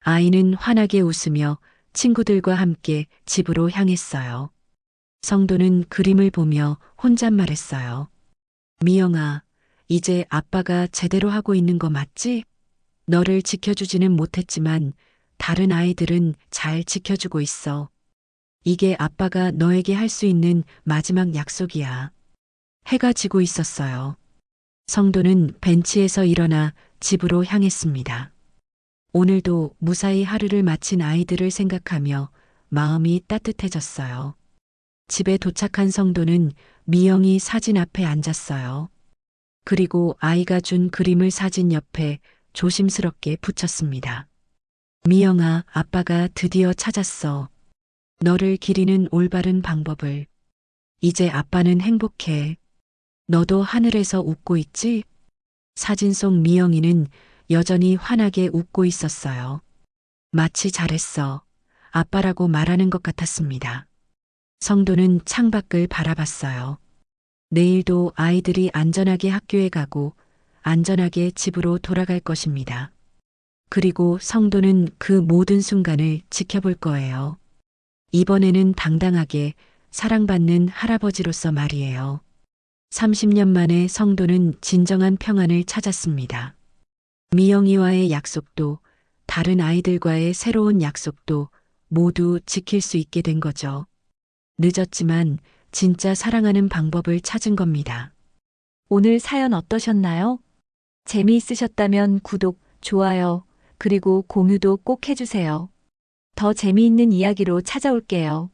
아이는 환하게 웃으며 친구들과 함께 집으로 향했어요. 성도는 그림을 보며 혼잣말했어요. 미영아, 이제 아빠가 제대로 하고 있는 거 맞지? 너를 지켜주지는 못했지만 다른 아이들은 잘 지켜주고 있어. 이게 아빠가 너에게 할 수 있는 마지막 약속이야. 해가 지고 있었어요. 성도는 벤치에서 일어나 집으로 향했습니다. 오늘도 무사히 하루를 마친 아이들을 생각하며 마음이 따뜻해졌어요. 집에 도착한 성도는 미영이 사진 앞에 앉았어요. 그리고 아이가 준 그림을 사진 옆에 조심스럽게 붙였습니다. 미영아, 아빠가 드디어 찾았어. 너를 기리는 올바른 방법을. 이제 아빠는 행복해. 너도 하늘에서 웃고 있지? 사진 속 미영이는 여전히 환하게 웃고 있었어요. 마치 잘했어. 아빠라고 말하는 것 같았습니다. 성도는 창밖을 바라봤어요. 내일도 아이들이 안전하게 학교에 가고 안전하게 집으로 돌아갈 것입니다. 그리고 성도는 그 모든 순간을 지켜볼 거예요. 이번에는 당당하게 사랑받는 할아버지로서 말이에요. 30년 만에 성도는 진정한 평안을 찾았습니다. 미영이와의 약속도 다른 아이들과의 새로운 약속도 모두 지킬 수 있게 된 거죠. 늦었지만 진짜 사랑하는 방법을 찾은 겁니다.
오늘 사연 어떠셨나요? 재미있으셨다면 구독, 좋아요, 그리고 공유도 꼭 해주세요. 더 재미있는 이야기로 찾아올게요.